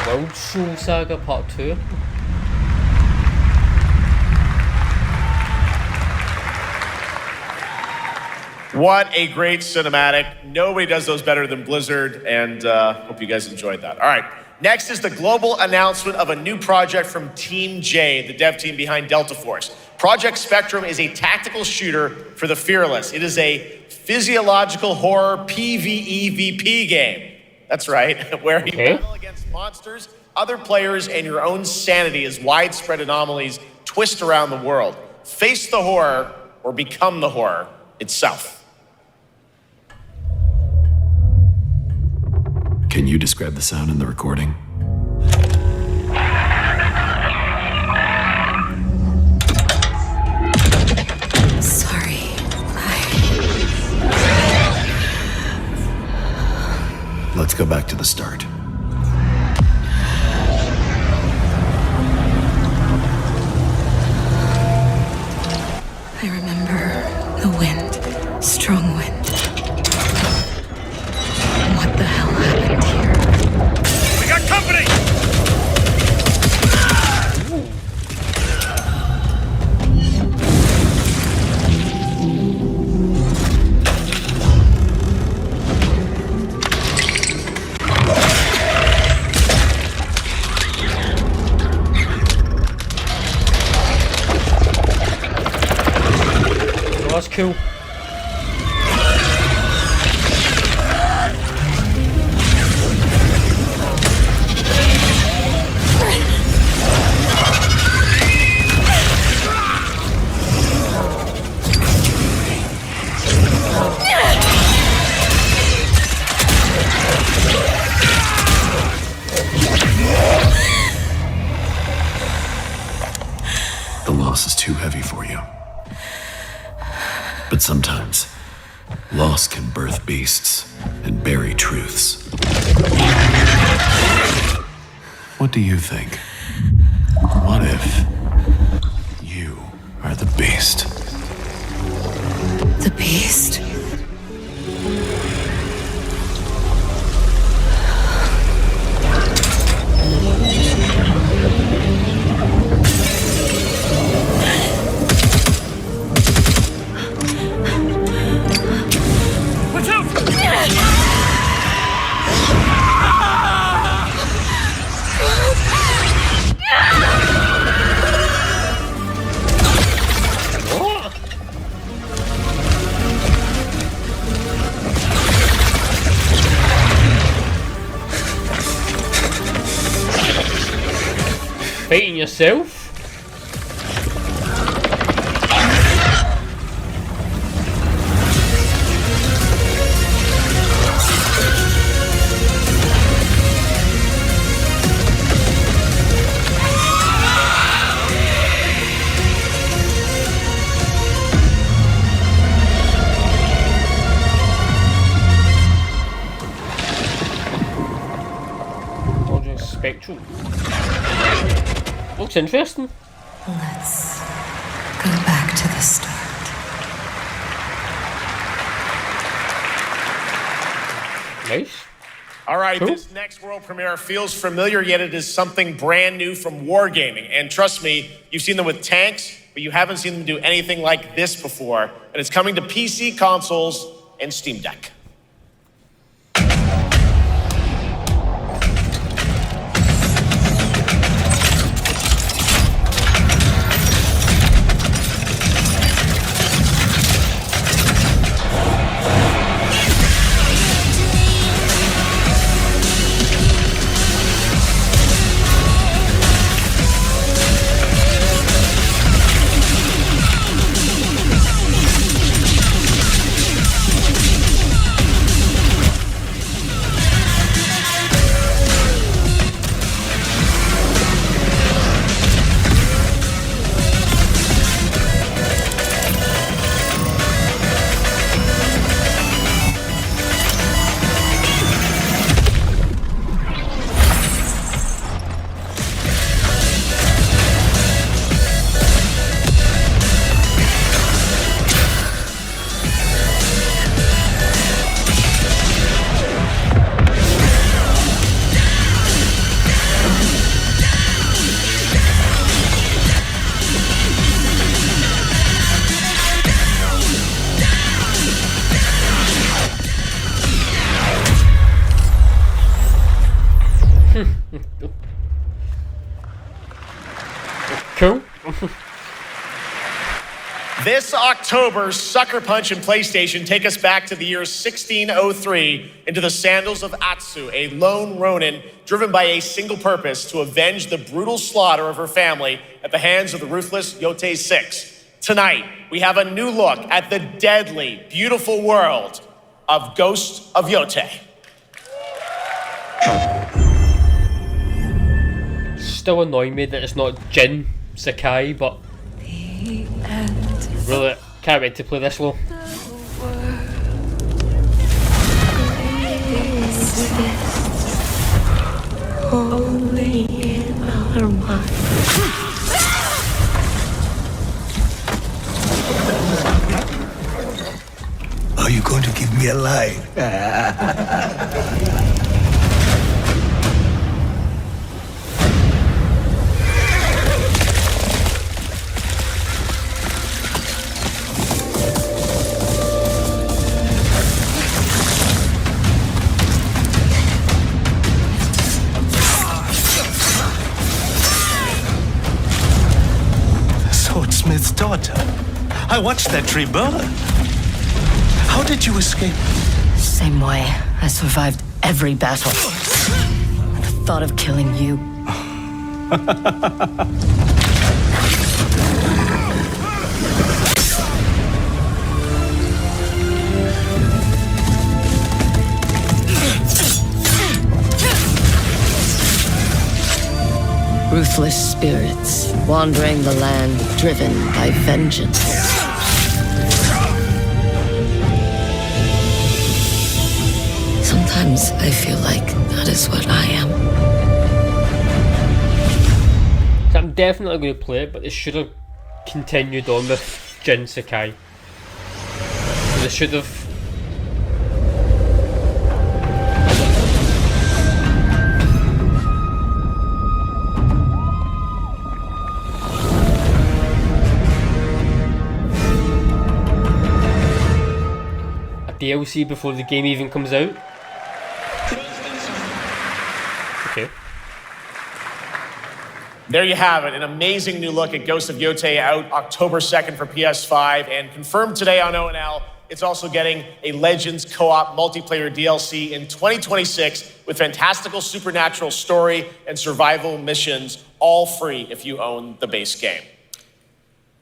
World Soul Saga Part 2. What a great cinematic. Nobody does those better than Blizzard, and hope you guys enjoyed that. All right, next is the global announcement of a new project from Team J, the dev team behind Delta Force. Project Spectrum is a tactical shooter for the fearless. It is a physiological horror PvEVP game. That's right, where you battle against monsters, other players, and your own sanity as widespread anomalies twist around the world. Face the horror or become the horror itself. Can you describe the sound in the recording? Sorry. Let's go back to the start. I remember the wind, strong wind. What the hell happened here? We got company! Oh, that's cool. The loss is too heavy for you. But sometimes, loss can birth beasts and bury truths. What do you think? What if you are the beast? The beast? Watch out! Fighting yourself? Spectral. Looks interesting. Let's go back to the start. Nice. All right, Cool. This next world premiere feels familiar, yet it is something brand new from Wargaming. And trust me, you've seen them with tanks, but you haven't seen them do anything like this before. And it's coming to PC, consoles, and Steam Deck. Cool. This October, Sucker Punch and PlayStation take us back to the year 1603 into the sandals of Atsu, a lone Ronin driven by a single purpose to avenge the brutal slaughter of her family at the hands of the ruthless Yote 6. Tonight, we have a new look at the deadly, beautiful world of Ghost of Yote. Still annoying me that it's not Jin Sakai, but really can't wait to play this one. Only in our mind. Are you going to give me a line? Swordsmith's daughter. I watched that tree burn. How did you escape? Same way. I survived every battle. The thought of killing you. Ruthless spirits, wandering the land, driven by vengeance. Sometimes I feel like that is what I am. So I'm definitely going to play it, but they should have continued on with Jin Sakai. They should have. DLC before the game even comes out. Okay. There you have it, an amazing new look at Ghost of Yote, out October 2nd for PS5, and confirmed today on ONL. It's also getting a Legends co-op multiplayer DLC in 2026 with fantastical supernatural story and survival missions, all free if you own the base game.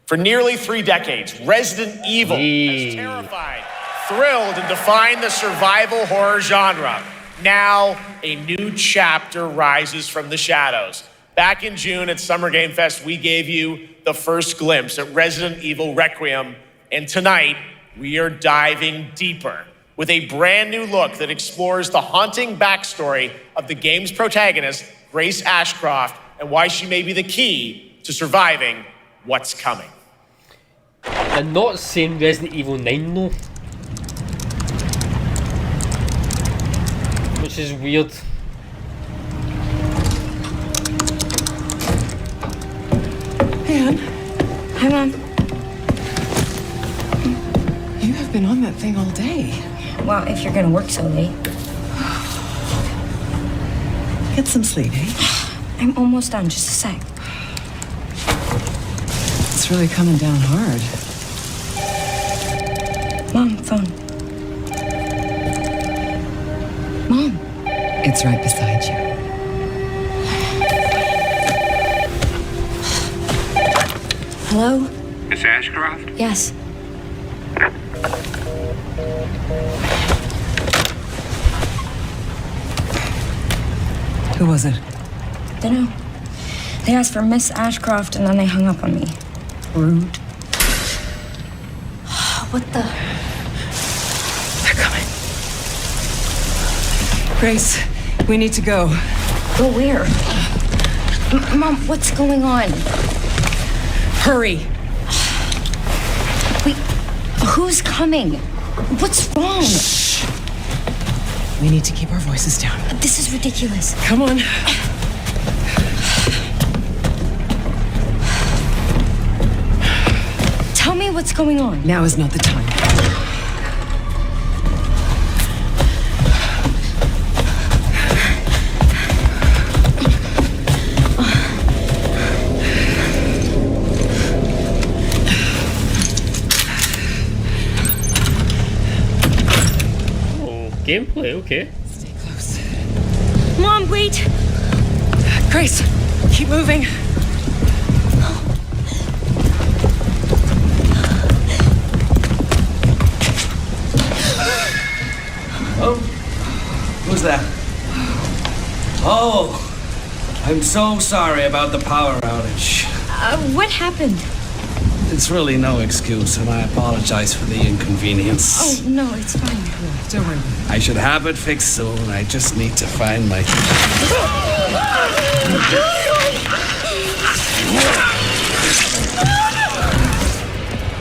For nearly 3 decades, Resident Evil has terrified, thrilled, and defined the survival horror genre. Now, a new chapter rises from the shadows. Back in June at Summer Game Fest, we gave you the first glimpse at Resident Evil Requiem, and tonight, we are diving deeper with a brand new look that explores the haunting backstory of the game's protagonist, Grace Ashcroft, and why she may be the key to surviving what's coming. They're not saying Resident Evil 9 though. Which is weird. Anne, Hi, Mom. you have been on that thing all day. Well, if you're gonna work so late. Get some sleep, eh? I'm almost done, just a sec. It's really coming down hard. Mom, phone. Mom. It's right beside you. Hello? Miss Ashcroft? Yes. Who was it? Dunno. They asked for Miss Ashcroft and then they hung up on me. Rude. What the? They're coming. Grace, we need to go. Go where? Mom, what's going on? Hurry. Wait, who's coming? What's wrong? Shh. We need to keep our voices down. This is ridiculous. Come on. Tell me what's going on. Now is not the time. Gameplay, okay. Stay close. Mom, wait! Grace, keep moving. Oh, who's that? Oh, I'm so sorry about the power outage. What happened? It's really no excuse, and I apologize for the inconvenience. Oh, no, it's fine. Don't worry. I should have it fixed soon. I just need to find my...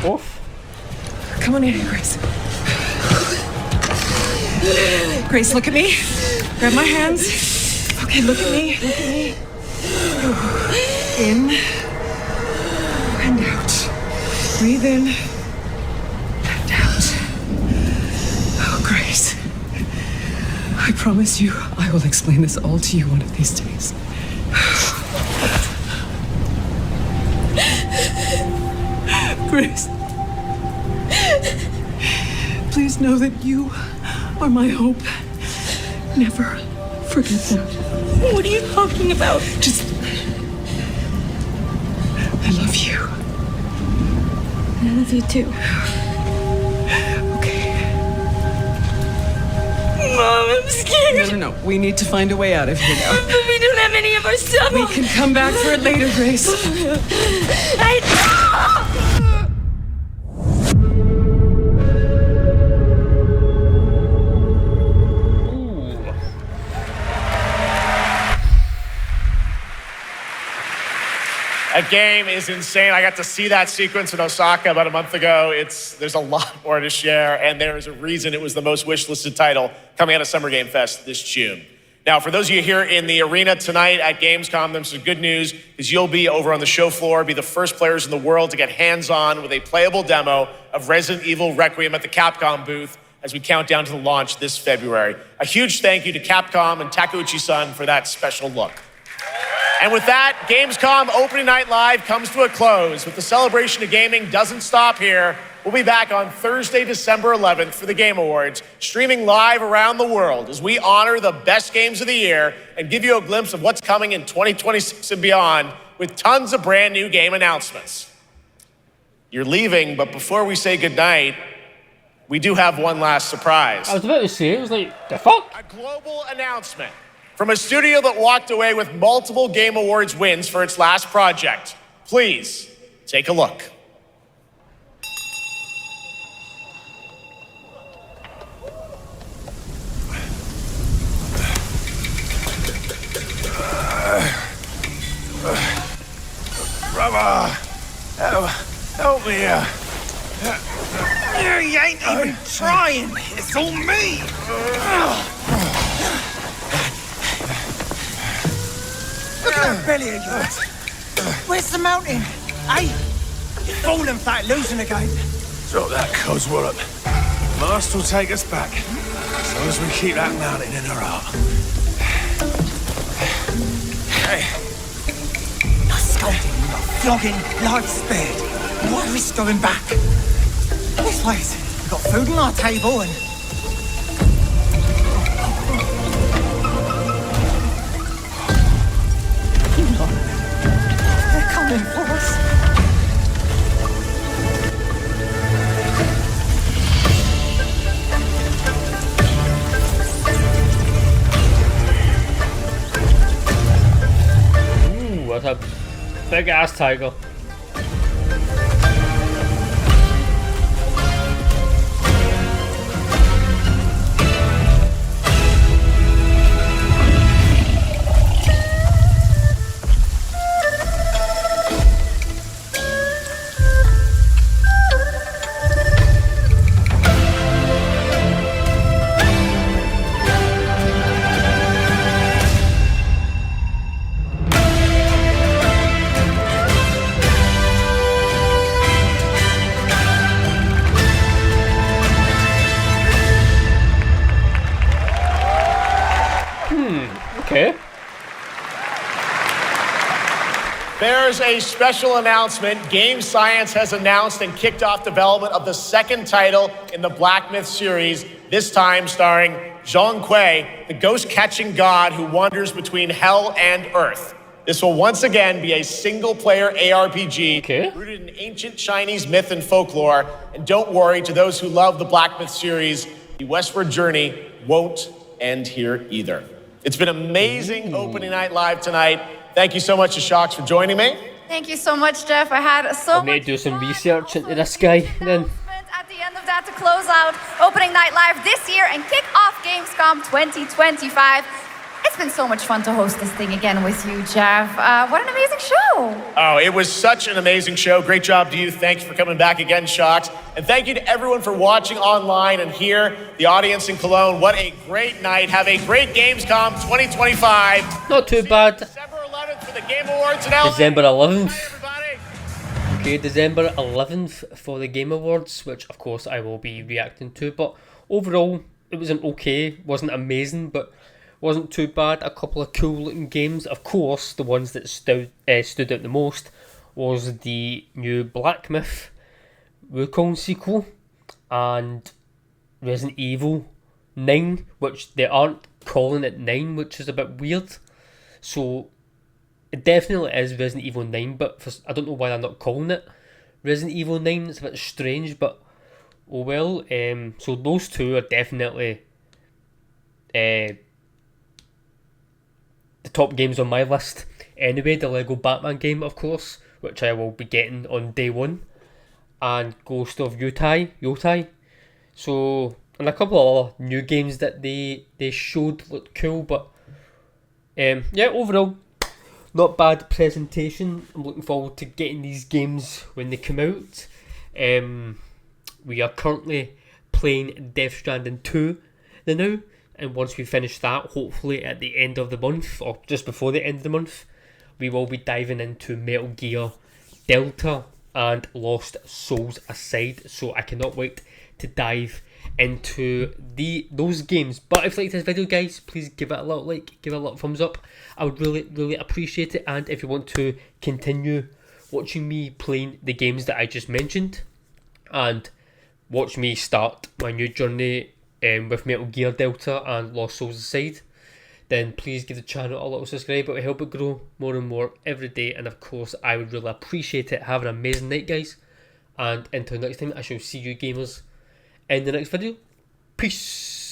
Off. Come on in here, Grace. Grace, look at me. Grab my hands. Okay, look at me. Look at me. In and out. Breathe in and out. Oh, Grace. I promise you, I will explain this all to you one of these days. Grace. Please know that you are my hope. Never forget that. What are you talking about? Just... I love you. I love you too. Okay. Mom, I'm scared. No. We need to find a way out of here now. But we don't have any of our stuff. We can come back for it later, Grace. That game is insane. I got to see that sequence in Osaka about a month ago. There's a lot more to share, and there is a reason it was the most wishlisted title coming out of Summer Game Fest this June. Now, for those of you here in the arena tonight at Gamescom, there's some good news, because you'll be over on the show floor, be the first players in the world to get hands-on with a playable demo of Resident Evil Requiem at the Capcom booth as we count down to the launch this February. A huge thank you to Capcom and Takeuchi-san for that special look. And with that, Gamescom opening night live comes to a close, but the celebration of gaming doesn't stop here. We'll be back on Thursday, December 11th for the Game Awards, streaming live around the world as we honor the best games of the year and give you a glimpse of what's coming in 2026 and beyond with tons of brand new game announcements. You're leaving, but before we say goodnight, we do have one last surprise. I was about to say, it was like, the fuck? A global announcement from a studio that walked away with multiple Game Awards wins for its last project. Please, take a look. help me here. You ain't even trying. It's all me. Look at that belly of yours. Where's the mountain? Hey, you're falling fat, losing again. Drop that Coswallop. Master will take us back, as long as we keep that mountain in our heart. Hey. No scolding, no flogging, life spared. Why risk going back? This place, we've got food on our table and... They're coming for us. What a big ass tiger. Okay. There's a special announcement. Game Science has announced and kicked off development of the second title in the Black Myth series, this time starring Zhong Kuei, the ghost-catching god who wanders between hell and earth. This will once again be a single-player ARPG rooted in ancient Chinese myth and folklore. And don't worry, to those who love the Black Myth series, the westward journey won't end here either. It's been amazing opening night live tonight. Thank you so much to Shocks for joining me. Thank you so much, Jeff. I had so I may do some research into this guy then. at the end of that to close out opening night live this year and kick off Gamescom 2025. It's been so much fun to host this thing again with you, Jeff. What an amazing show. Oh, it was such an amazing show. Great job to you. Thanks for coming back again, Shocks. And thank you to everyone for watching online and here, the audience in Cologne. What a great night. Have a great Gamescom 2025. Not too bad. December 11th for the Game Awards in LA. December 11th. Okay, December 11th for the Game Awards, which of course I will be reacting to. But overall, it was an okay. Wasn't amazing, but wasn't too bad. A couple of cool looking games. Of course, the ones that stood out the most was the new Black Myth Wukong sequel and Resident Evil 9, which they aren't calling it 9, which is a bit weird. So it definitely is Resident Evil 9, but I don't know why they're not calling it Resident Evil 9. It's a bit strange, but oh well. So those two are definitely the top games on my list. Anyway, the Lego Batman game, of course, which I will be getting on day one, and Ghost of Yotai. So, and a couple of other new games that they showed looked cool, but yeah, overall, not bad presentation. I'm looking forward to getting these games when they come out. We are currently playing Death Stranding 2 now. And once we finish that, hopefully at the end of the month, or just before the end of the month, we will be diving into Metal Gear Delta and Lost Souls Aside. So I cannot wait to dive into those games. But if you like this video, guys, please give it a little like, give it a little thumbs up. I would really appreciate it. And if you want to continue watching me playing the games that I just mentioned, and watch me start my new journey with Metal Gear Delta and Lost Souls Aside, then please give the channel a little subscribe. It will help it grow more and more every day, and of course I would really appreciate it. Have an amazing night, guys, and until next time, I shall see you gamers in the next video. Peace.